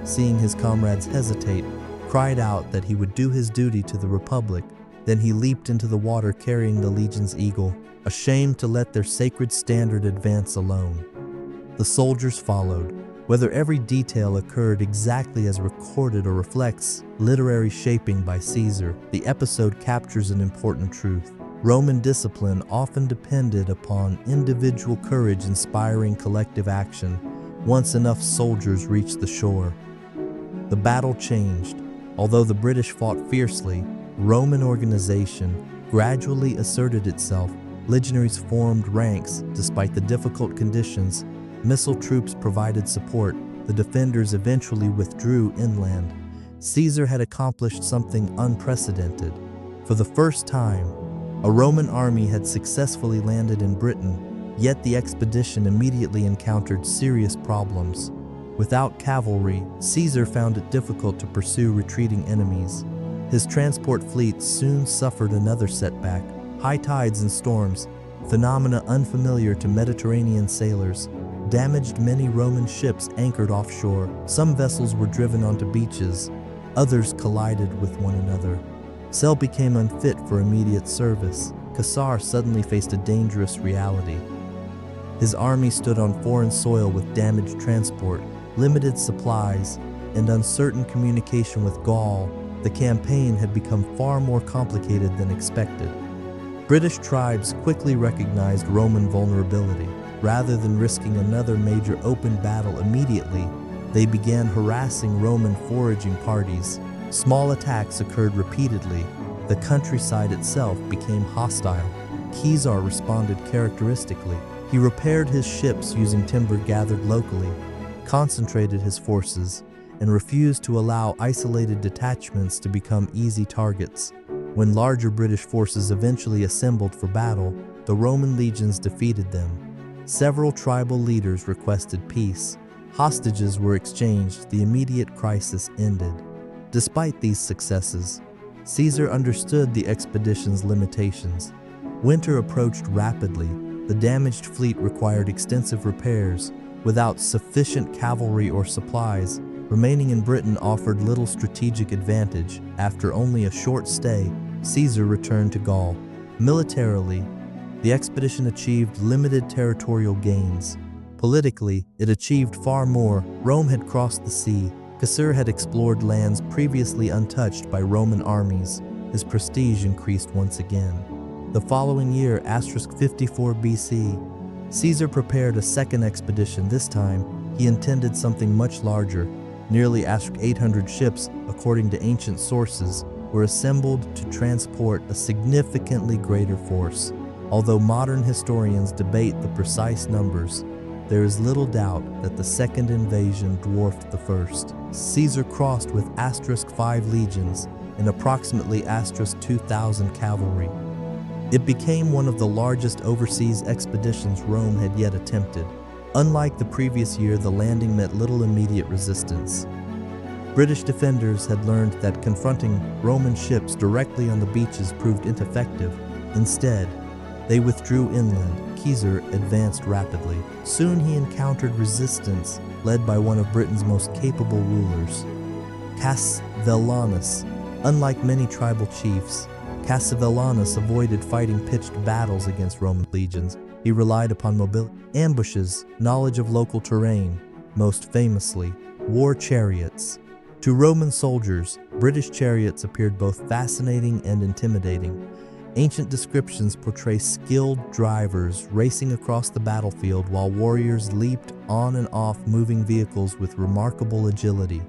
seeing his comrades hesitate, cried out that he would do his duty to the Republic. Then he leaped into the water carrying the legion's eagle, ashamed to let their sacred standard advance alone. The soldiers followed. Whether every detail occurred exactly as recorded or reflects literary shaping by Caesar, the episode captures an important truth. Roman discipline often depended upon individual courage inspiring collective action. Once enough soldiers reached the shore, the battle changed. Although the British fought fiercely, Roman organization gradually asserted itself. Legionaries formed ranks despite the difficult conditions. Missile troops provided support. The defenders eventually withdrew inland. Caesar had accomplished something unprecedented. For the first time, a Roman army had successfully landed in Britain, yet the expedition immediately encountered serious problems. Without cavalry, Caesar found it difficult to pursue retreating enemies. His transport fleet soon suffered another setback. High tides and storms, phenomena unfamiliar to Mediterranean sailors, damaged many Roman ships anchored offshore. Some vessels were driven onto beaches, others collided with one another. Sail became unfit for immediate service. Caesar suddenly faced a dangerous reality. His army stood on foreign soil with damaged transport, limited supplies, and uncertain communication with Gaul. The campaign had become far more complicated than expected. British tribes quickly recognized Roman vulnerability. Rather than risking another major open battle immediately, they began harassing Roman foraging parties. Small attacks occurred repeatedly. The countryside itself became hostile. Caesar responded characteristically. He repaired his ships using timber gathered locally, concentrated his forces, and refused to allow isolated detachments to become easy targets. When larger British forces eventually assembled for battle, the Roman legions defeated them. Several tribal leaders requested peace. Hostages were exchanged. The immediate crisis ended. Despite these successes, Caesar understood the expedition's limitations. Winter approached rapidly. The damaged fleet required extensive repairs. Without sufficient cavalry or supplies, remaining in Britain offered little strategic advantage. After only a short stay, Caesar returned to Gaul. Militarily, the expedition achieved limited territorial gains. Politically, it achieved far more. Rome had crossed the sea. Caesar had explored lands previously untouched by Roman armies. His prestige increased once again. The following year, *54 BC, Caesar prepared a second expedition. This time, he intended something much larger. Nearly 800 ships, according to ancient sources, were assembled to transport a significantly greater force. Although modern historians debate the precise numbers, there is little doubt that the second invasion dwarfed the first. Caesar crossed with *5 legions and approximately *2,000 cavalry. It became one of the largest overseas expeditions Rome had yet attempted. Unlike the previous year, the landing met little immediate resistance. British defenders had learned that confronting Roman ships directly on the beaches proved ineffective. Instead, they withdrew inland. Caesar advanced rapidly. Soon he encountered resistance led by one of Britain's most capable rulers, Cassivellaunus. Unlike many tribal chiefs, Cassivellaunus avoided fighting pitched battles against Roman legions. He relied upon mobility, ambushes, knowledge of local terrain, most famously, war chariots. To Roman soldiers, British chariots appeared both fascinating and intimidating. Ancient descriptions portray skilled drivers racing across the battlefield while warriors leaped on and off moving vehicles with remarkable agility.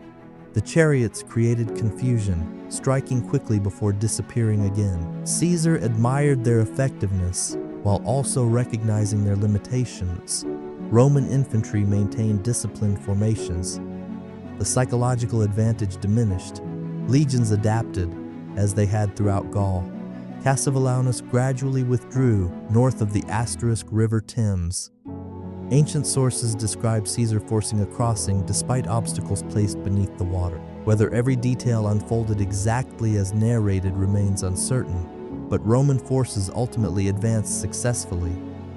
The chariots created confusion, striking quickly before disappearing again. Caesar admired their effectiveness while also recognizing their limitations. Roman infantry maintained disciplined formations. The psychological advantage diminished. Legions adapted, as they had throughout Gaul. Cassivellaunus gradually withdrew north of the River Thames. Ancient sources describe Caesar forcing a crossing despite obstacles placed beneath the water. Whether every detail unfolded exactly as narrated remains uncertain, but Roman forces ultimately advanced successfully.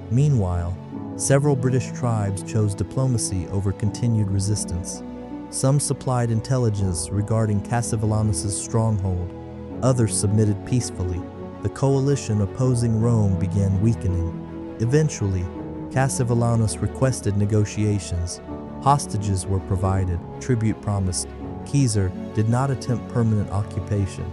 Meanwhile, several British tribes chose diplomacy over continued resistance. Some supplied intelligence regarding Cassivellaunus's stronghold. Others submitted peacefully. The coalition opposing Rome began weakening. Eventually, Cassivellaunus requested negotiations. Hostages were provided, tribute promised. Caesar did not attempt permanent occupation.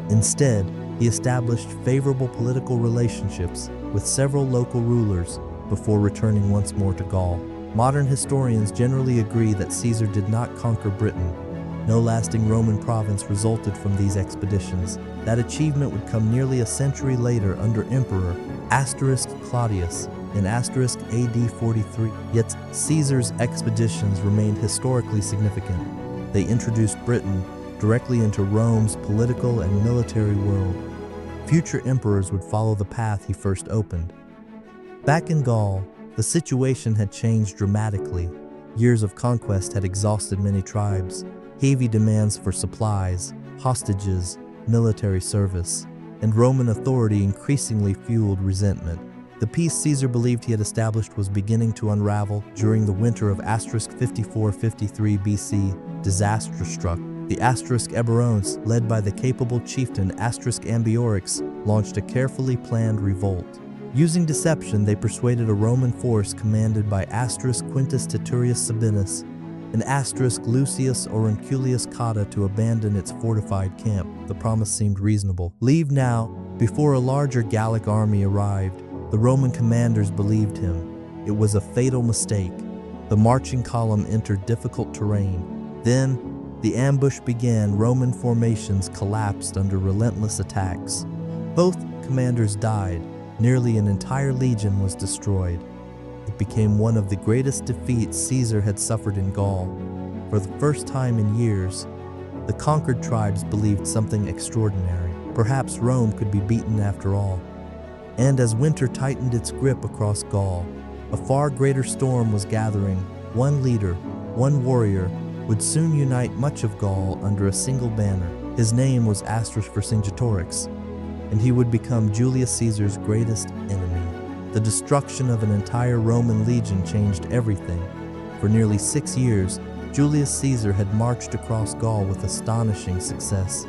Instead, he established favorable political relationships with several local rulers before returning once more to Gaul. Modern historians generally agree that Caesar did not conquer Britain. No lasting Roman province resulted from these expeditions. That achievement would come nearly a century later under Emperor Claudius in AD 43. Yet Caesar's expeditions remained historically significant. They introduced Britain directly into Rome's political and military world. Future emperors would follow the path he first opened. Back in Gaul, the situation had changed dramatically. Years of conquest had exhausted many tribes. Heavy demands for supplies, hostages, military service, and Roman authority increasingly fueled resentment. The peace Caesar believed he had established was beginning to unravel. During the winter of *54-53 BC, disaster struck. The Eburones, led by the capable chieftain Ambiorix, launched a carefully planned revolt. Using deception, they persuaded a Roman force commanded by Quintus Titurius Sabinus and Lucius Aurunculius Cotta to abandon its fortified camp. The promise seemed reasonable. Leave now, before a larger Gallic army arrived. The Roman commanders believed him. It was a fatal mistake. The marching column entered difficult terrain. Then, the ambush began. Roman formations collapsed under relentless attacks. Both commanders died. Nearly an entire legion was destroyed. It became one of the greatest defeats Caesar had suffered in Gaul. For the first time in years, the conquered tribes believed something extraordinary. Perhaps Rome could be beaten after all. And as winter tightened its grip across Gaul, a far greater storm was gathering. One leader, one warrior, would soon unite much of Gaul under a single banner. His name was Vercingetorix, and he would become Julius Caesar's greatest enemy. The destruction of an entire Roman legion changed everything. For nearly 6 years, Julius Caesar had marched across Gaul with astonishing success.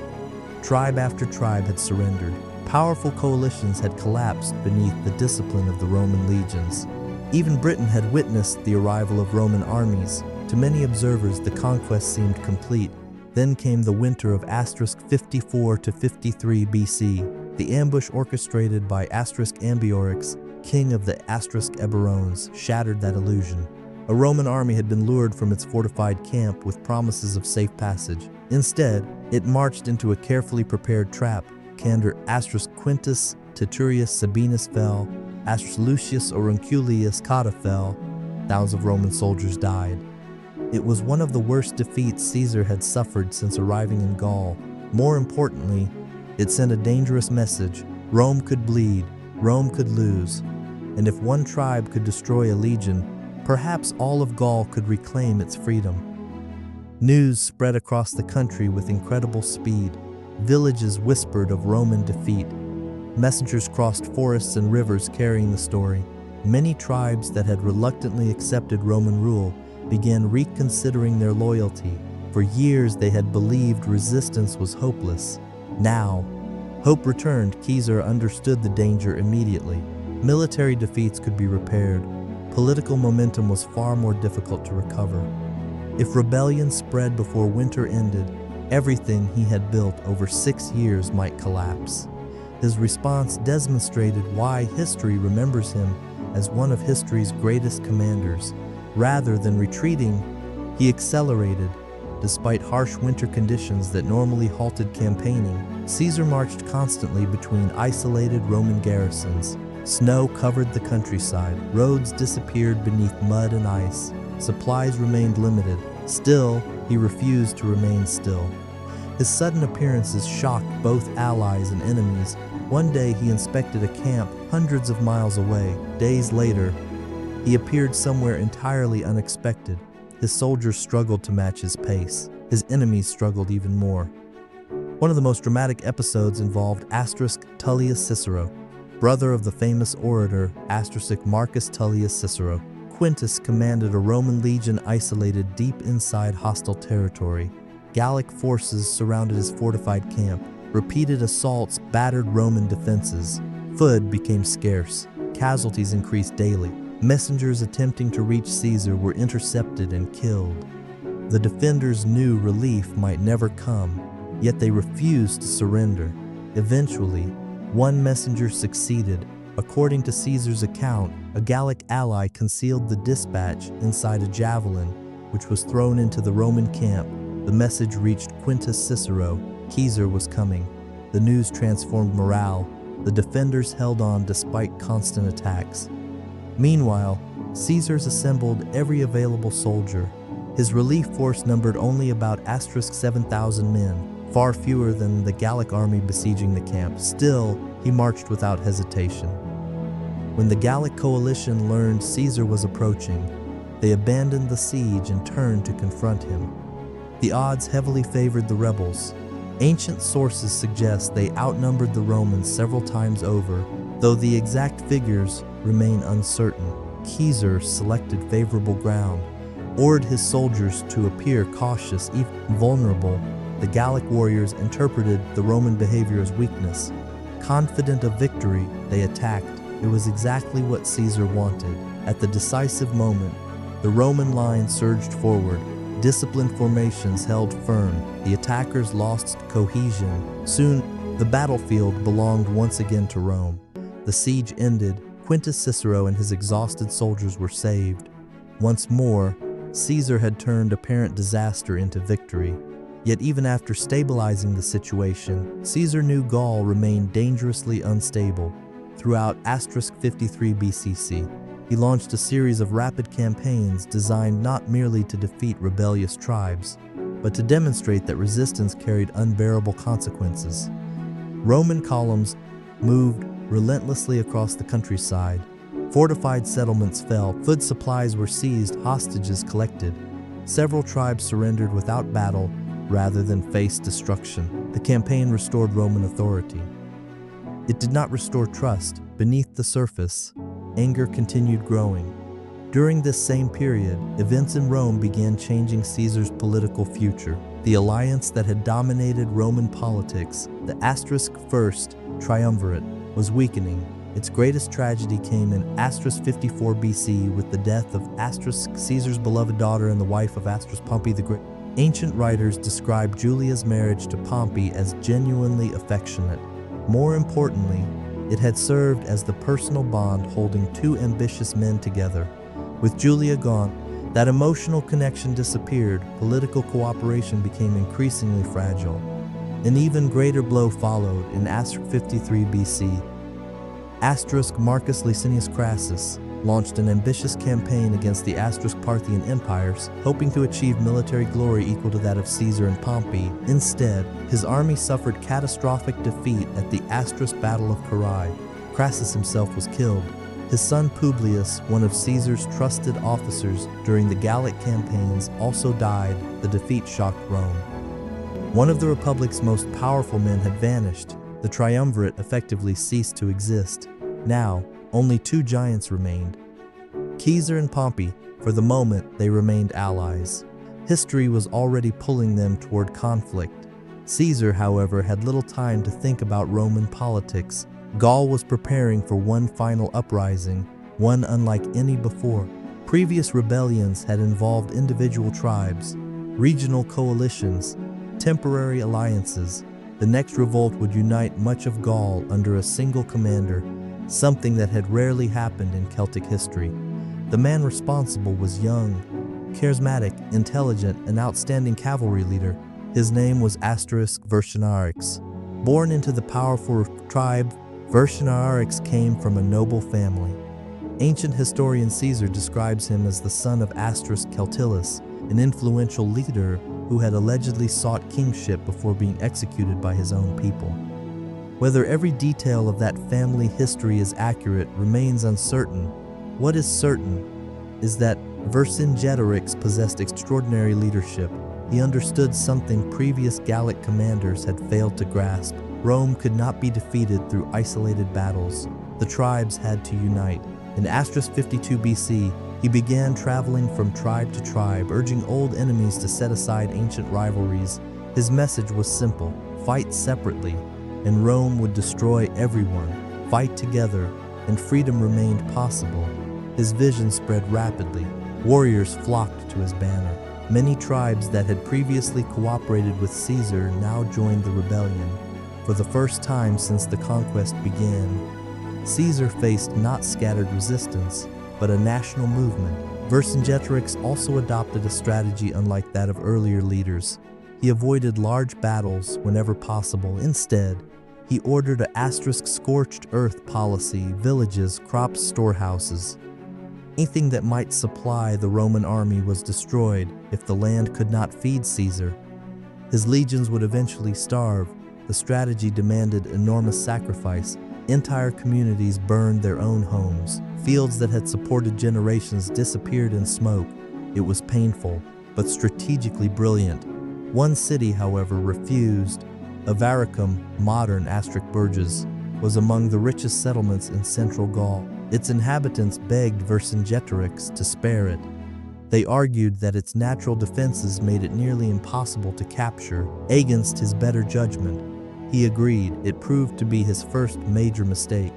Tribe after tribe had surrendered. Powerful coalitions had collapsed beneath the discipline of the Roman legions. Even Britain had witnessed the arrival of Roman armies. To many observers, the conquest seemed complete. Then came the winter of *54 to 53 BC. The ambush orchestrated by Ambiorix, king of the Eburones, shattered that illusion. A Roman army had been lured from its fortified camp with promises of safe passage. Instead, it marched into a carefully prepared trap. Candor Quintus Titurius Sabinus fell, Lucius Aurunculeius Cotta fell. Thousands of Roman soldiers died. It was one of the worst defeats Caesar had suffered since arriving in Gaul. More importantly, it sent a dangerous message. Rome could bleed, Rome could lose, and if one tribe could destroy a legion, perhaps all of Gaul could reclaim its freedom. News spread across the country with incredible speed. Villages whispered of Roman defeat. Messengers crossed forests and rivers carrying the story. Many tribes that had reluctantly accepted Roman rule began reconsidering their loyalty. For years they had believed resistance was hopeless. Now, hope returned. Caesar understood the danger immediately. Military defeats could be repaired. Political momentum was far more difficult to recover. If rebellion spread before winter ended, everything he had built over 6 years might collapse. His response demonstrated why history remembers him as one of history's greatest commanders. Rather than retreating, he accelerated. Despite harsh winter conditions that normally halted campaigning, Caesar marched constantly between isolated Roman garrisons. Snow covered the countryside, roads disappeared beneath mud and ice, supplies remained limited. Still, he refused to remain still. His sudden appearances shocked both allies and enemies. One day he inspected a camp hundreds of miles away. Days later, he appeared somewhere entirely unexpected. His soldiers struggled to match his pace. His enemies struggled even more. One of the most dramatic episodes involved Tullius Cicero, brother of the famous orator Marcus Tullius Cicero. Quintus commanded a Roman legion isolated deep inside hostile territory. Gallic forces surrounded his fortified camp. Repeated assaults battered Roman defenses. Food became scarce. Casualties increased daily. Messengers attempting to reach Caesar were intercepted and killed. The defenders knew relief might never come, yet they refused to surrender. Eventually, one messenger succeeded. According to Caesar's account, a Gallic ally concealed the dispatch inside a javelin, which was thrown into the Roman camp. The message reached Quintus Cicero. Caesar was coming. The news transformed morale. The defenders held on despite constant attacks. Meanwhile, Caesar's assembled every available soldier. His relief force numbered only about 7,000 men, far fewer than the Gallic army besieging the camp. Still, he marched without hesitation. When the Gallic coalition learned Caesar was approaching, they abandoned the siege and turned to confront him. The odds heavily favored the rebels. Ancient sources suggest they outnumbered the Romans several times over, though the exact figures remain uncertain. Caesar selected favorable ground, ordered his soldiers to appear cautious, even vulnerable. The Gallic warriors interpreted the Roman behavior as weakness. Confident of victory, they attacked. It was exactly what Caesar wanted. At the decisive moment, the Roman line surged forward. Disciplined formations held firm. The attackers lost cohesion. Soon, the battlefield belonged once again to Rome. The siege ended. Quintus Cicero and his exhausted soldiers were saved. Once more, Caesar had turned apparent disaster into victory. Yet even after stabilizing the situation, Caesar knew Gaul remained dangerously unstable. Throughout *53 BCC, he launched a series of rapid campaigns designed not merely to defeat rebellious tribes, but to demonstrate that resistance carried unbearable consequences. Roman columns moved relentlessly across the countryside. Fortified settlements fell, food supplies were seized, hostages collected. Several tribes surrendered without battle rather than face destruction. The campaign restored Roman authority. It did not restore trust. Beneath the surface, anger continued growing. During this same period, events in Rome began changing Caesar's political future. The alliance that had dominated Roman politics, the *first triumvirate, was weakening. Its greatest tragedy came in *54 BC with the death of Caesar's beloved daughter and the wife of Pompey the Great. Ancient writers describe Julia's marriage to Pompey as genuinely affectionate. More importantly, it had served as the personal bond holding two ambitious men together. With Julia gone, that emotional connection disappeared. Political cooperation became increasingly fragile. An even greater blow followed in 53 BC. Marcus Licinius Crassus launched an ambitious campaign against the Parthian empires, hoping to achieve military glory equal to that of Caesar and Pompey. Instead, his army suffered catastrophic defeat at the Battle of Carrhae. Crassus himself was killed. His son Publius, one of Caesar's trusted officers during the Gallic campaigns, also died. The defeat shocked Rome. One of the Republic's most powerful men had vanished. The triumvirate effectively ceased to exist. Now, only two giants remained. Caesar and Pompey. For the moment, they remained allies. History was already pulling them toward conflict. Caesar, however, had little time to think about Roman politics. Gaul was preparing for one final uprising, one unlike any before. Previous rebellions had involved individual tribes, regional coalitions, temporary alliances. The next revolt would unite much of Gaul under a single commander, something that had rarely happened in Celtic history. The man responsible was young, charismatic, intelligent, an outstanding cavalry leader. His name was Vercingetorix. Born into the powerful tribe, Vercingetorix came from a noble family. Ancient historian Caesar describes him as the son of Celtillus, an influential leader who had allegedly sought kingship before being executed by his own people. Whether every detail of that family history is accurate remains uncertain. What is certain is that Vercingetorix possessed extraordinary leadership. He understood something previous Gallic commanders had failed to grasp. Rome could not be defeated through isolated battles. The tribes had to unite. In 52 BC, he began traveling from tribe to tribe, urging old enemies to set aside ancient rivalries. His message was simple: fight separately, and Rome would destroy everyone. Fight together, and freedom remained possible. His vision spread rapidly. Warriors flocked to his banner. Many tribes that had previously cooperated with Caesar now joined the rebellion. For the first time since the conquest began, Caesar faced not scattered resistance, but a national movement. Vercingetorix also adopted a strategy unlike that of earlier leaders. He avoided large battles whenever possible. Instead, he ordered a scorched earth policy, villages, crops, storehouses. Anything that might supply the Roman army was destroyed if the land could not feed Caesar. His legions would eventually starve. The strategy demanded enormous sacrifice. Entire communities burned their own homes. Fields that had supported generations disappeared in smoke. It was painful, but strategically brilliant. One city, however, refused. Avaricum, modern Bourges, was among the richest settlements in central Gaul. Its inhabitants begged Vercingetorix to spare it. They argued that its natural defenses made it nearly impossible to capture. Against his better judgment, he agreed. It proved to be his first major mistake.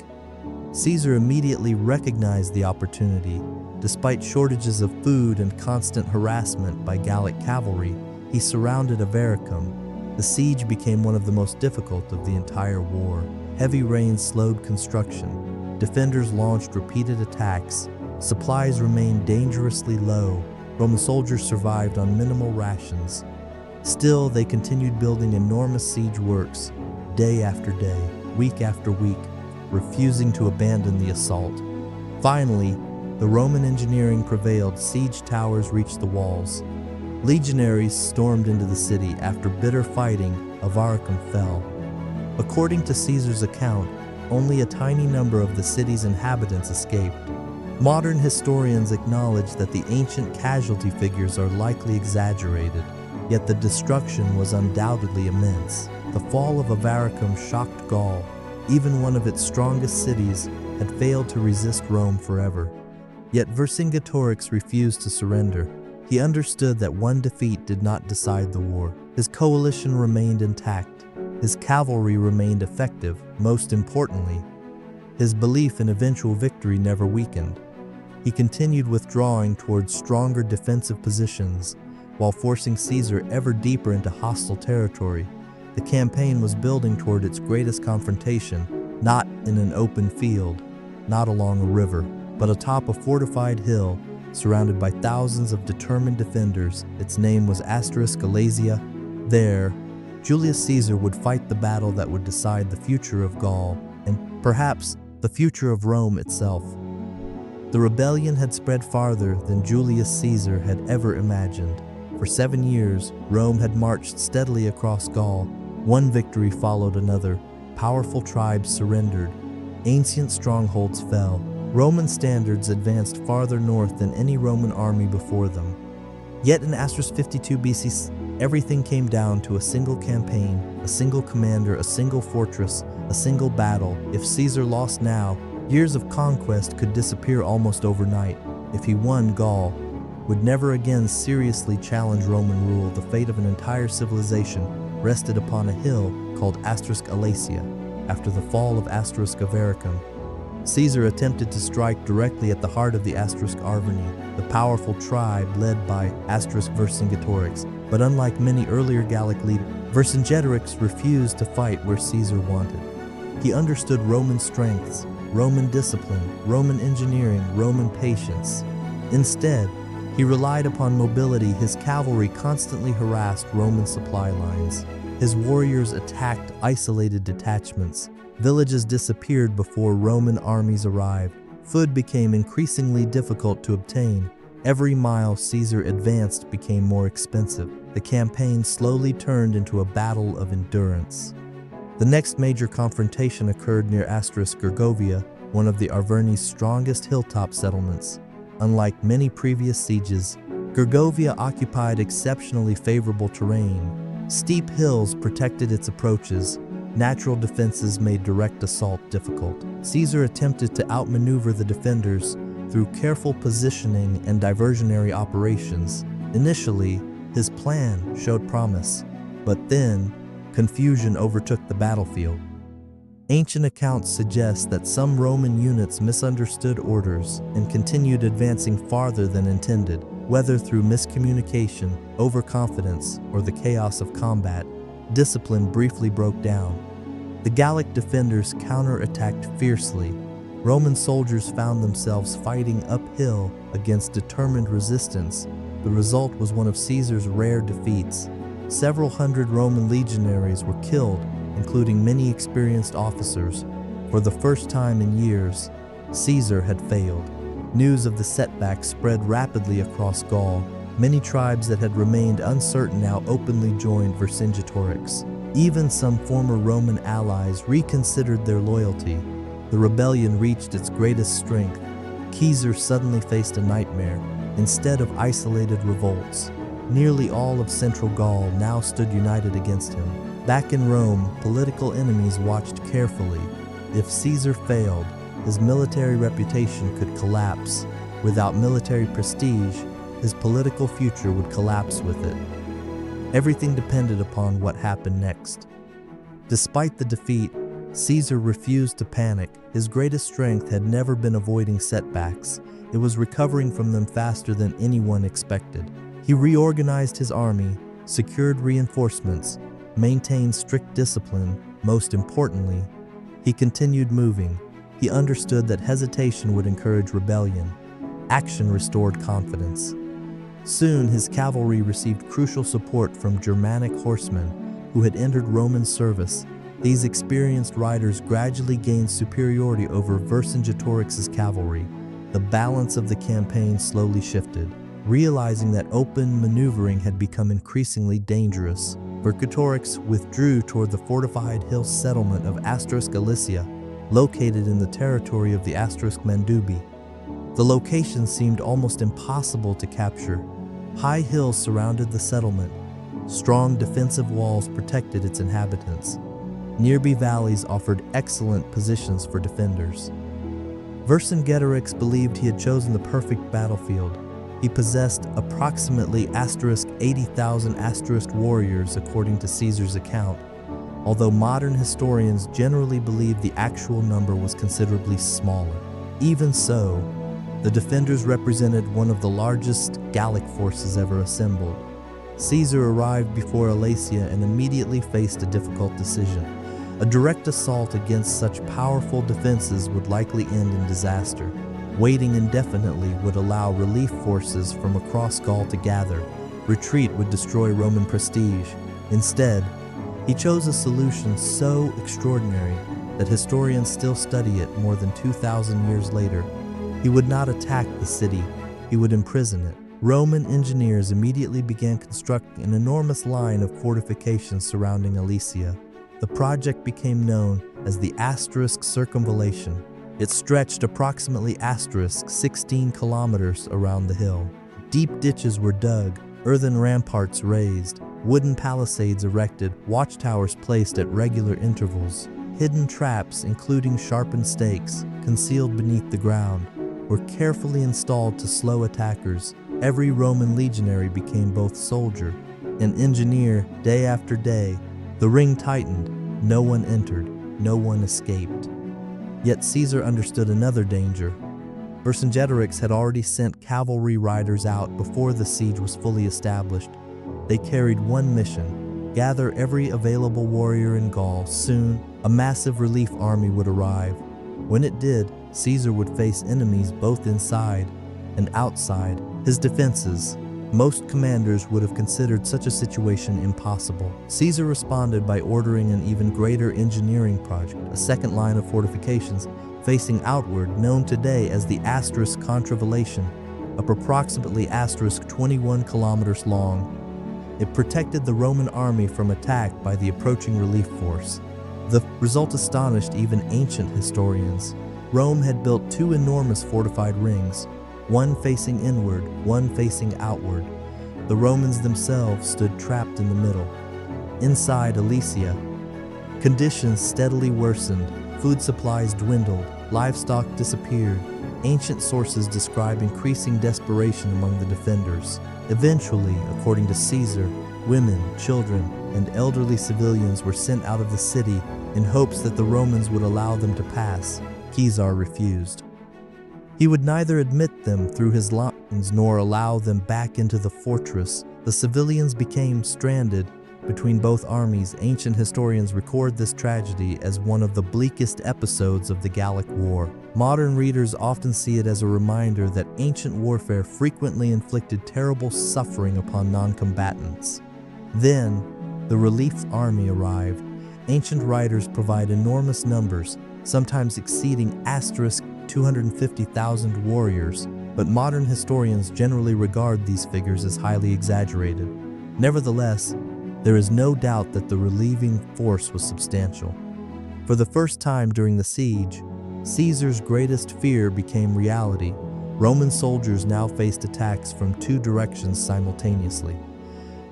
Caesar immediately recognized the opportunity. Despite shortages of food and constant harassment by Gallic cavalry, he surrounded Avaricum. The siege became one of the most difficult of the entire war. Heavy rain slowed construction. Defenders launched repeated attacks. Supplies remained dangerously low. Roman soldiers survived on minimal rations. Still, they continued building enormous siege works, day after day, week after week, refusing to abandon the assault. Finally, the Roman engineering prevailed. Siege towers reached the walls. Legionaries stormed into the city. After bitter fighting, Avaricum fell. According to Caesar's account, only a tiny number of the city's inhabitants escaped. Modern historians acknowledge that the ancient casualty figures are likely exaggerated, yet the destruction was undoubtedly immense. The fall of Avaricum shocked Gaul. Even one of its strongest cities had failed to resist Rome forever. Yet Vercingetorix refused to surrender. He understood that one defeat did not decide the war. His coalition remained intact. His cavalry remained effective. Most importantly, his belief in eventual victory never weakened. He continued withdrawing towards stronger defensive positions while forcing Caesar ever deeper into hostile territory. The campaign was building toward its greatest confrontation, not in an open field, not along a river, but atop a fortified hill surrounded by thousands of determined defenders. Its name was Galatia. There, Julius Caesar would fight the battle that would decide the future of Gaul and perhaps the future of Rome itself. The rebellion had spread farther than Julius Caesar had ever imagined. For 7 years, Rome had marched steadily across Gaul. One victory followed another. Powerful tribes surrendered. Ancient strongholds fell. Roman standards advanced farther north than any Roman army before them. Yet in 52 BC, everything came down to a single campaign, a single commander, a single fortress, a single battle. If Caesar lost now, years of conquest could disappear almost overnight. If he won, Gaul would never again seriously challenge Roman rule. The fate of an entire civilization rested upon a hill called Galatia. After the fall of Avaricum, Caesar attempted to strike directly at the heart of the Arverni, the powerful tribe led by Vercingetorix. But unlike many earlier Gallic leaders, Vercingetorix refused to fight where Caesar wanted. He understood Roman strengths, Roman discipline, Roman engineering, Roman patience. Instead, he relied upon mobility. His cavalry constantly harassed Roman supply lines. His warriors attacked isolated detachments. Villages disappeared before Roman armies arrived. Food became increasingly difficult to obtain. Every mile Caesar advanced became more expensive. The campaign slowly turned into a battle of endurance. The next major confrontation occurred near Gergovia, one of the Arverni's strongest hilltop settlements. Unlike many previous sieges, Gergovia occupied exceptionally favorable terrain. Steep hills protected its approaches. Natural defenses made direct assault difficult. Caesar attempted to outmaneuver the defenders through careful positioning and diversionary operations. Initially, his plan showed promise, but then confusion overtook the battlefield. Ancient accounts suggest that some Roman units misunderstood orders and continued advancing farther than intended. Whether through miscommunication, overconfidence, or the chaos of combat, discipline briefly broke down. The Gallic defenders counterattacked fiercely. Roman soldiers found themselves fighting uphill against determined resistance. The result was one of Caesar's rare defeats. Several hundred Roman legionaries were killed, including many experienced officers. For the first time in years, Caesar had failed. News of the setback spread rapidly across Gaul. Many tribes that had remained uncertain now openly joined Vercingetorix. Even some former Roman allies reconsidered their loyalty. The rebellion reached its greatest strength. Caesar suddenly faced a nightmare. Instead of isolated revolts, nearly all of central Gaul now stood united against him. Back in Rome, political enemies watched carefully. If Caesar failed, his military reputation could collapse. Without military prestige, his political future would collapse with it. Everything depended upon what happened next. Despite the defeat, Caesar refused to panic. His greatest strength had never been avoiding setbacks. It was recovering from them faster than anyone expected. He reorganized his army, secured reinforcements, maintained strict discipline. Most importantly, he continued moving. He understood that hesitation would encourage rebellion. Action restored confidence. Soon, his cavalry received crucial support from Germanic horsemen who had entered Roman service. These experienced riders gradually gained superiority over Vercingetorix's cavalry. The balance of the campaign slowly shifted. Realizing that open maneuvering had become increasingly dangerous, Vercingetorix withdrew toward the fortified hill settlement of Galatia, located in the territory of the Mandubi. The location seemed almost impossible to capture. High hills surrounded the settlement. Strong defensive walls protected its inhabitants. Nearby valleys offered excellent positions for defenders. Vercingetorix believed he had chosen the perfect battlefield. He possessed approximately 80,000 warriors according to Caesar's account, although modern historians generally believe the actual number was considerably smaller. Even so, the defenders represented one of the largest Gallic forces ever assembled. Caesar arrived before Alesia and immediately faced a difficult decision. A direct assault against such powerful defenses would likely end in disaster. Waiting indefinitely would allow relief forces from across Gaul to gather. Retreat would destroy Roman prestige. Instead, he chose a solution so extraordinary that historians still study it more than 2,000 years later. He would not attack the city, he would imprison it. Roman engineers immediately began constructing an enormous line of fortifications surrounding Alesia. The project became known as the Asterisk Circumvallation. It stretched approximately 16 kilometers around the hill. Deep ditches were dug, earthen ramparts raised, wooden palisades erected, watchtowers placed at regular intervals. Hidden traps, including sharpened stakes, concealed beneath the ground, were carefully installed to slow attackers. Every Roman legionary became both soldier and engineer day after day. The ring tightened. No one entered. No one escaped. Yet Caesar understood another danger. Vercingetorix had already sent cavalry riders out before the siege was fully established. They carried one mission: gather every available warrior in Gaul. Soon, a massive relief army would arrive. When it did, Caesar would face enemies both inside and outside his defenses. Most commanders would have considered such a situation impossible. Caesar responded by ordering an even greater engineering project, a second line of fortifications facing outward, known today as the Asterisk Contravallation, up approximately 21 kilometers long. It protected the Roman army from attack by the approaching relief force. The result astonished even ancient historians. Rome had built two enormous fortified rings, one facing inward, one facing outward. The Romans themselves stood trapped in the middle. Inside Alesia, conditions steadily worsened, food supplies dwindled, livestock disappeared. Ancient sources describe increasing desperation among the defenders. Eventually, according to Caesar, women, children, and elderly civilians were sent out of the city in hopes that the Romans would allow them to pass. Caesar refused. He would neither admit them through his lines nor allow them back into the fortress. The civilians became stranded between both armies. Ancient historians record this tragedy as one of the bleakest episodes of the Gallic War. Modern readers often see it as a reminder that ancient warfare frequently inflicted terrible suffering upon non-combatants. Then, the relief army arrived. Ancient writers provide enormous numbers, sometimes exceeding 250,000 warriors, but modern historians generally regard these figures as highly exaggerated. Nevertheless, there is no doubt that the relieving force was substantial. For the first time during the siege, Caesar's greatest fear became reality. Roman soldiers now faced attacks from two directions simultaneously.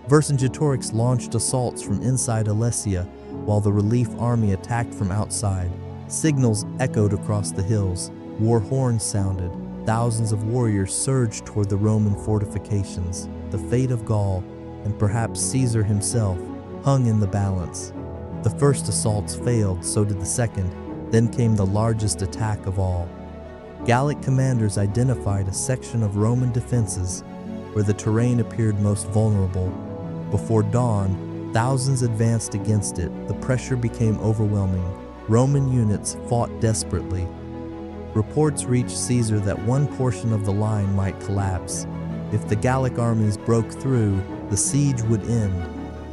Vercingetorix launched assaults from inside Alesia, while the relief army attacked from outside. Signals echoed across the hills. War horns sounded. Thousands of warriors surged toward the Roman fortifications. The fate of Gaul, and perhaps Caesar himself, hung in the balance. The first assaults failed, so did the second. Then came the largest attack of all. Gallic commanders identified a section of Roman defenses where the terrain appeared most vulnerable. Before dawn, thousands advanced against it. The pressure became overwhelming. Roman units fought desperately. Reports reached Caesar that one portion of the line might collapse. If the Gallic armies broke through, the siege would end.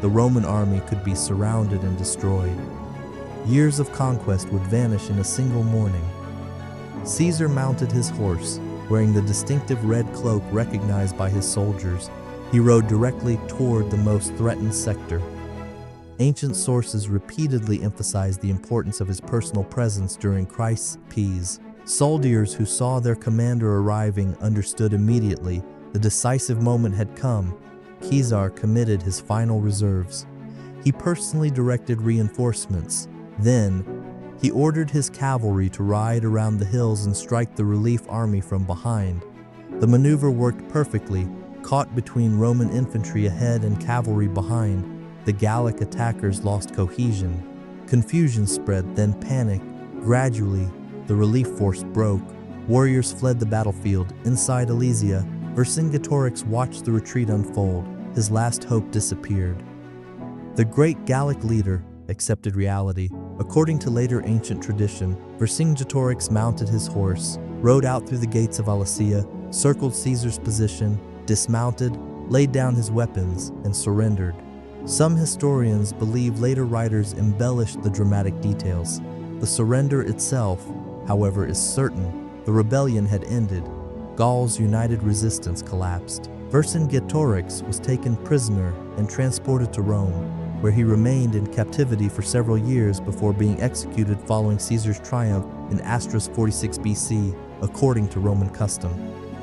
The Roman army could be surrounded and destroyed. Years of conquest would vanish in a single morning. Caesar mounted his horse, wearing the distinctive red cloak recognized by his soldiers. He rode directly toward the most threatened sector. Ancient sources repeatedly emphasized the importance of his personal presence during crises. Soldiers who saw their commander arriving understood immediately the decisive moment had come. Caesar committed his final reserves. He personally directed reinforcements. Then, he ordered his cavalry to ride around the hills and strike the relief army from behind. The maneuver worked perfectly. Caught between Roman infantry ahead and cavalry behind, the Gallic attackers lost cohesion. Confusion spread, then panic. Gradually, the relief force broke. Warriors fled the battlefield. Inside Alesia, Vercingetorix watched the retreat unfold. His last hope disappeared. The great Gallic leader accepted reality. According to later ancient tradition, Vercingetorix mounted his horse, rode out through the gates of Alesia, circled Caesar's position, dismounted, laid down his weapons, and surrendered. Some historians believe later writers embellished the dramatic details. The surrender itself, however, is certain. The rebellion had ended. Gaul's united resistance collapsed. Vercingetorix was taken prisoner and transported to Rome, where he remained in captivity for several years before being executed following Caesar's triumph in *46 BC, according to Roman custom.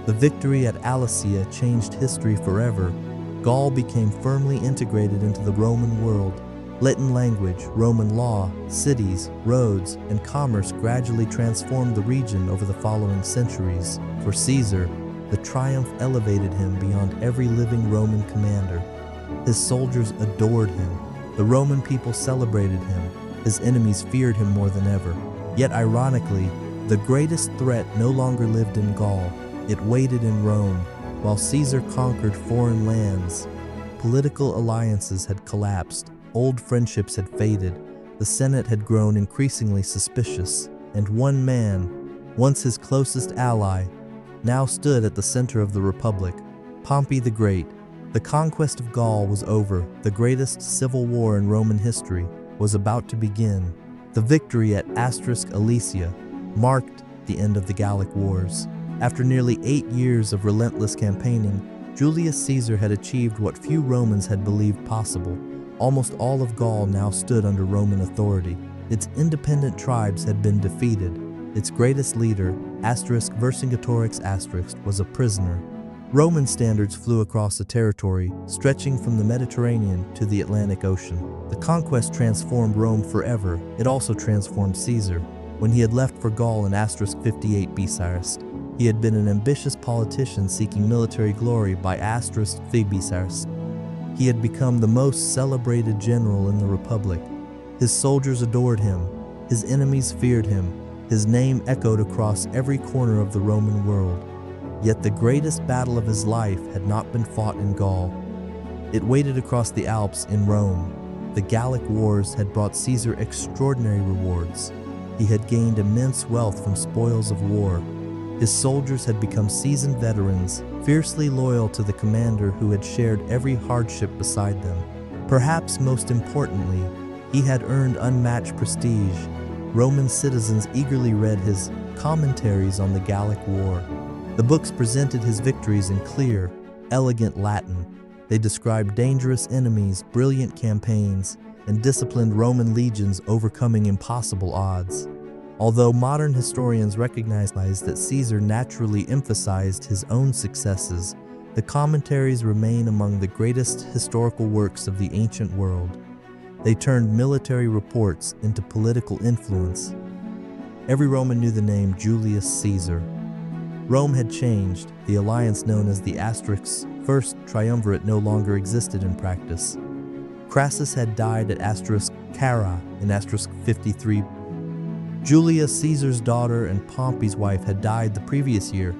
The victory at Alesia changed history forever. Gaul became firmly integrated into the Roman world. Latin language, Roman law, cities, roads, and commerce gradually transformed the region over the following centuries. For Caesar, the triumph elevated him beyond every living Roman commander. His soldiers adored him. The Roman people celebrated him. His enemies feared him more than ever. Yet ironically, the greatest threat no longer lived in Gaul. It waited in Rome. While Caesar conquered foreign lands, political alliances had collapsed, old friendships had faded, the Senate had grown increasingly suspicious, and one man, once his closest ally, now stood at the center of the Republic, Pompey the Great. The conquest of Gaul was over. The greatest civil war in Roman history was about to begin. The victory at Alesia marked the end of the Gallic Wars. After nearly 8 years of relentless campaigning, Julius Caesar had achieved what few Romans had believed possible. Almost all of Gaul now stood under Roman authority. Its independent tribes had been defeated. Its greatest leader, Vercingetorix*, was a prisoner. Roman standards flew across the territory, stretching from the Mediterranean to the Atlantic Ocean. The conquest transformed Rome forever. It also transformed Caesar. When he had left for Gaul in *58 BC, he had been an ambitious politician seeking military glory by *5 BC. He had become the most celebrated general in the Republic. His soldiers adored him. His enemies feared him. His name echoed across every corner of the Roman world. Yet the greatest battle of his life had not been fought in Gaul. It waited across the Alps in Rome. The Gallic Wars had brought Caesar extraordinary rewards. He had gained immense wealth from spoils of war. His soldiers had become seasoned veterans, fiercely loyal to the commander who had shared every hardship beside them. Perhaps most importantly, he had earned unmatched prestige. Roman citizens eagerly read his commentaries on the Gallic War. The books presented his victories in clear, elegant Latin. They described dangerous enemies, brilliant campaigns, and disciplined Roman legions overcoming impossible odds. Although modern historians recognize that Caesar naturally emphasized his own successes, the commentaries remain among the greatest historical works of the ancient world. They turned military reports into political influence. Every Roman knew the name Julius Caesar. Rome had changed. The alliance known as the First Triumvirate no longer existed in practice. Crassus had died at Cara in *53. Julius Caesar's daughter and Pompey's wife had died the previous year.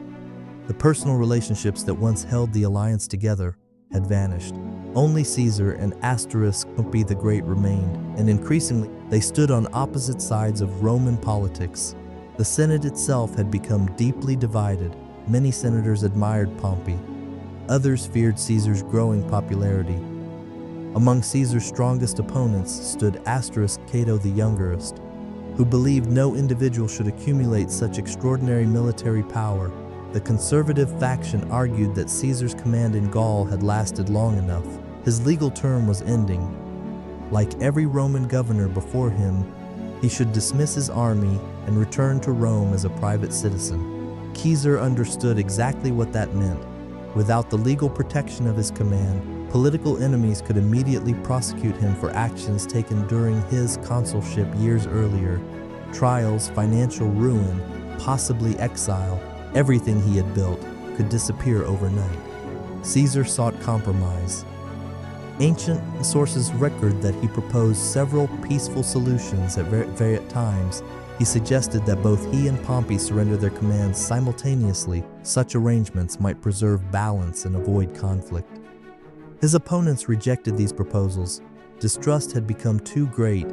The personal relationships that once held the alliance together had vanished. Only Caesar and Pompey the Great remained, and increasingly they stood on opposite sides of Roman politics. The Senate itself had become deeply divided. Many senators admired Pompey. Others feared Caesar's growing popularity. Among Caesar's strongest opponents stood Cato the Youngest, who believed no individual should accumulate such extraordinary military power. The conservative faction argued that Caesar's command in Gaul had lasted long enough. His legal term was ending. Like every Roman governor before him, He should dismiss his army and return to Rome as a private citizen. Caesar understood exactly what that meant. Without the legal protection of his command, political enemies could immediately prosecute him for actions taken during his consulship years earlier. Trials, financial ruin, possibly exile, everything he had built could disappear overnight. Caesar sought compromise. Ancient sources record that he proposed several peaceful solutions at various times. He suggested that both he and Pompey surrender their commands simultaneously. Such arrangements might preserve balance and avoid conflict. His opponents rejected these proposals. Distrust had become too great.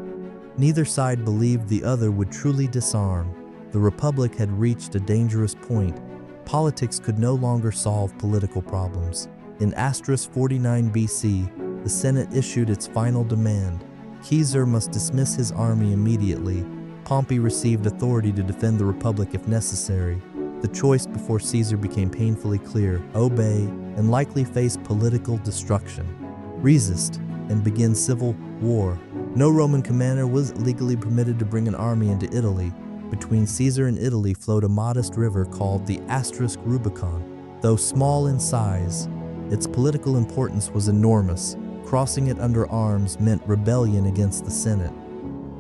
Neither side believed the other would truly disarm. The Republic had reached a dangerous point. Politics could no longer solve political problems. In 49 BC, the Senate issued its final demand. Caesar must dismiss his army immediately. Pompey received authority to defend the Republic if necessary. The choice before Caesar became painfully clear: obey and likely face political destruction. Resist and begin civil war. No Roman commander was legally permitted to bring an army into Italy. Between Caesar and Italy flowed a modest river called the Rubicon. Though small in size, its political importance was enormous. Crossing it under arms meant rebellion against the Senate.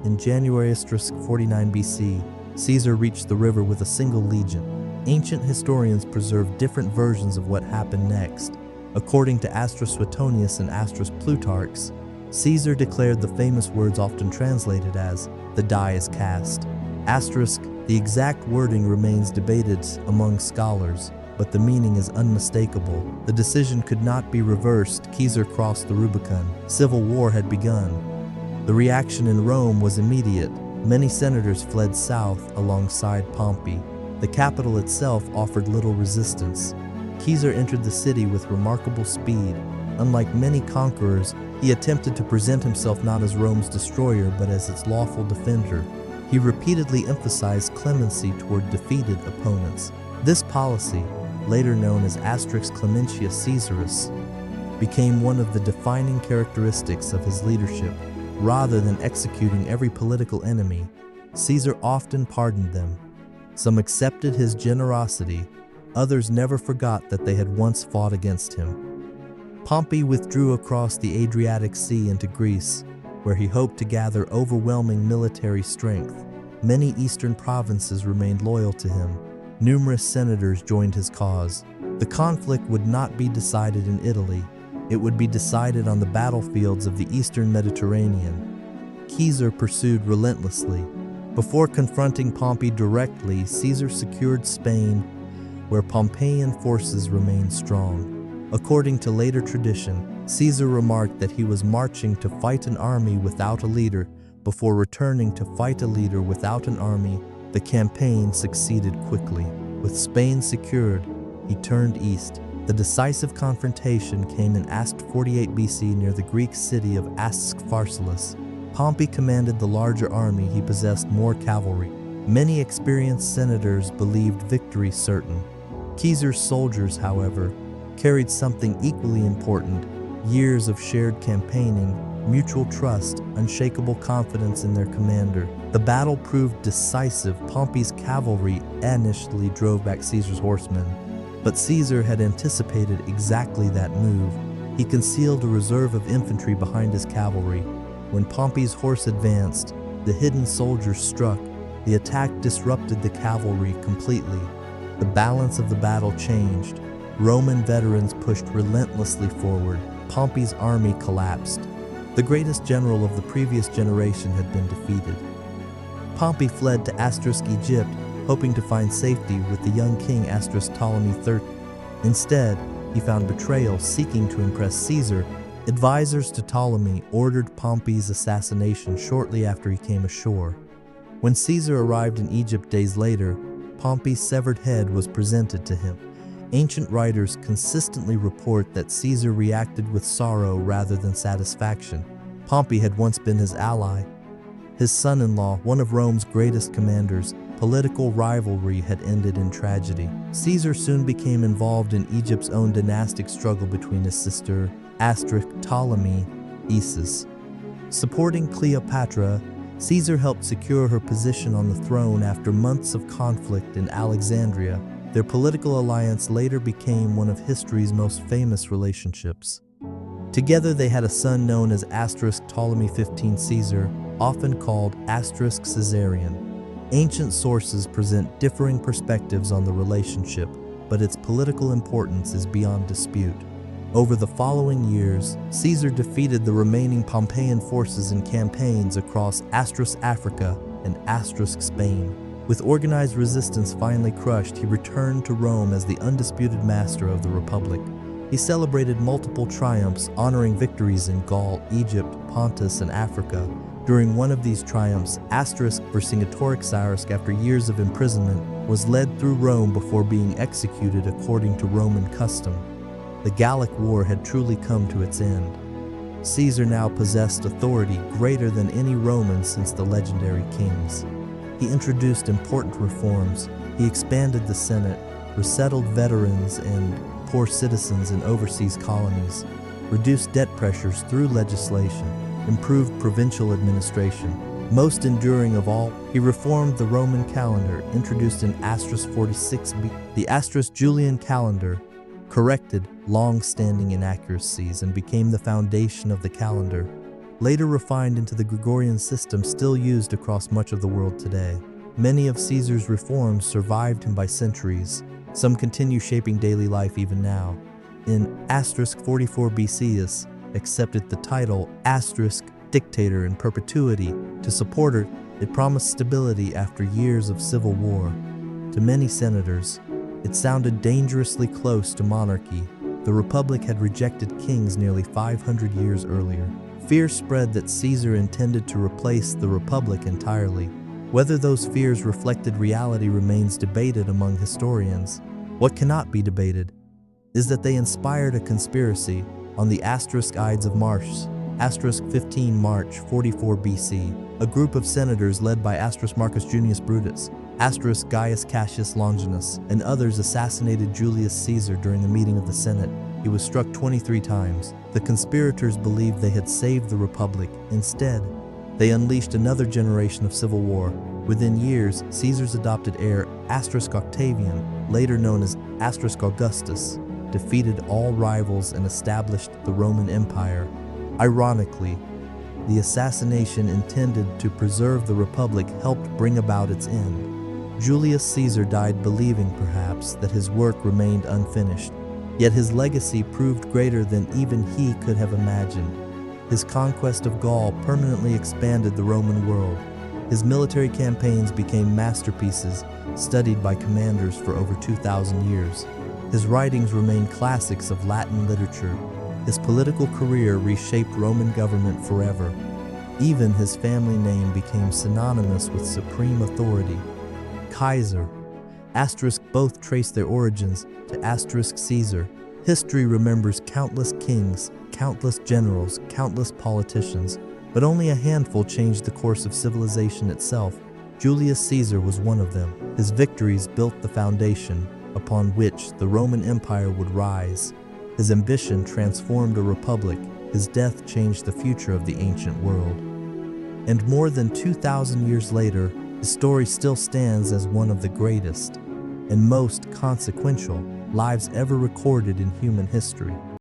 In January 49 BC, Caesar reached the river with a single legion. Ancient historians preserve different versions of what happened next. According to Suetonius and Plutarchs, Caesar declared the famous words often translated as, "The die is cast." The exact wording remains debated among scholars, but the meaning is unmistakable. The decision could not be reversed. Caesar crossed the Rubicon. Civil war had begun. The reaction in Rome was immediate. Many senators fled south alongside Pompey. The capital itself offered little resistance. Caesar entered the city with remarkable speed. Unlike many conquerors, he attempted to present himself not as Rome's destroyer, but as its lawful defender. He repeatedly emphasized clemency toward defeated opponents. This policy, later known as Clementius Caesarus, became one of the defining characteristics of his leadership. Rather than executing every political enemy, Caesar often pardoned them. Some accepted his generosity, others never forgot that they had once fought against him. Pompey withdrew across the Adriatic Sea into Greece, where he hoped to gather overwhelming military strength. Many eastern provinces remained loyal to him. Numerous senators joined his cause. The conflict would not be decided in Italy. It would be decided on the battlefields of the eastern Mediterranean. Caesar pursued relentlessly. Before confronting Pompey directly, Caesar secured Spain, where Pompeian forces remained strong. According to later tradition, Caesar remarked that he was marching to fight an army without a leader before returning to fight a leader without an army. The campaign succeeded quickly. With Spain secured, he turned east. The decisive confrontation came in 48 BC near the Greek city of Pharsalus. Pompey commanded the larger army. He possessed more cavalry. Many experienced senators believed victory certain. Caesar's soldiers, however, carried something equally important: years of shared campaigning, mutual trust, unshakable confidence in their commander. The battle proved decisive. Pompey's cavalry initially drove back Caesar's horsemen, but Caesar had anticipated exactly that move. He concealed a reserve of infantry behind his cavalry. When Pompey's horse advanced, the hidden soldiers struck. The attack disrupted the cavalry completely. The balance of the battle changed. Roman veterans pushed relentlessly forward. Pompey's army collapsed. The greatest general of the previous generation had been defeated. Pompey fled to Egypt, hoping to find safety with the young king Ptolemy III. Instead, he found betrayal. Seeking to impress Caesar, advisors to Ptolemy ordered Pompey's assassination shortly after he came ashore. When Caesar arrived in Egypt days later, Pompey's severed head was presented to him. Ancient writers consistently report that Caesar reacted with sorrow rather than satisfaction. Pompey had once been his ally. His son-in-law, one of Rome's greatest commanders, political rivalry had ended in tragedy. Caesar soon became involved in Egypt's own dynastic struggle between his sister, Ptolemy, Isis. Supporting Cleopatra, Caesar helped secure her position on the throne after months of conflict in Alexandria. Their political alliance later became one of history's most famous relationships. Together they had a son known as Ptolemy 15 Caesar, often called Caesarion. Ancient sources present differing perspectives on the relationship, but its political importance is beyond dispute. Over the following years, Caesar defeated the remaining Pompeian forces in campaigns across Africa and Spain. With organized resistance finally crushed, he returned to Rome as the undisputed master of the Republic. He celebrated multiple triumphs, honoring victories in Gaul, Egypt, Pontus, and Africa. During one of these triumphs, Vercingetorix, after years of imprisonment, was led through Rome before being executed according to Roman custom. The Gallic War had truly come to its end. Caesar now possessed authority greater than any Roman since the legendary kings. He introduced important reforms. He expanded the Senate, resettled veterans and poor citizens in overseas colonies, reduced debt pressures through legislation, improved provincial administration. Most enduring of all, he reformed the Roman calendar, introduced in 46 B. The Julian calendar corrected long-standing inaccuracies and became the foundation of the calendar, later refined into the Gregorian system still used across much of the world today. Many of Caesar's reforms survived him by centuries. Some continue shaping daily life even now. In 44 BC, accepted the title dictator in perpetuity. To support her, it promised stability after years of civil war. To many senators, it sounded dangerously close to monarchy. The Republic had rejected kings nearly 500 years earlier. Fear spread that Caesar intended to replace the Republic entirely. Whether those fears reflected reality remains debated among historians. What cannot be debated is that they inspired a conspiracy on the Ides of March, 15 March 44 BC. A group of senators led by Marcus Junius Brutus, Gaius Cassius Longinus, and others assassinated Julius Caesar during a meeting of the Senate. He was struck 23 times. The conspirators believed they had saved the Republic. Instead, they unleashed another generation of civil war. Within years, Caesar's adopted heir, Octavian, later known as Augustus, defeated all rivals and established the Roman Empire. Ironically, the assassination intended to preserve the Republic helped bring about its end. Julius Caesar died believing, perhaps, that his work remained unfinished. Yet his legacy proved greater than even he could have imagined. His conquest of Gaul permanently expanded the Roman world. His military campaigns became masterpieces studied by commanders for over 2,000 years. His writings remain classics of Latin literature. His political career reshaped Roman government forever. Even his family name became synonymous with supreme authority. Kaiser, both trace their origins to Caesar. History remembers countless kings, countless generals, countless politicians, but only a handful changed the course of civilization itself. Julius Caesar was one of them. His victories built the foundation upon which the Roman Empire would rise. His ambition transformed a republic. His death changed the future of the ancient world. And more than 2,000 years later, his story still stands as one of the greatest and most consequential lives ever recorded in human history.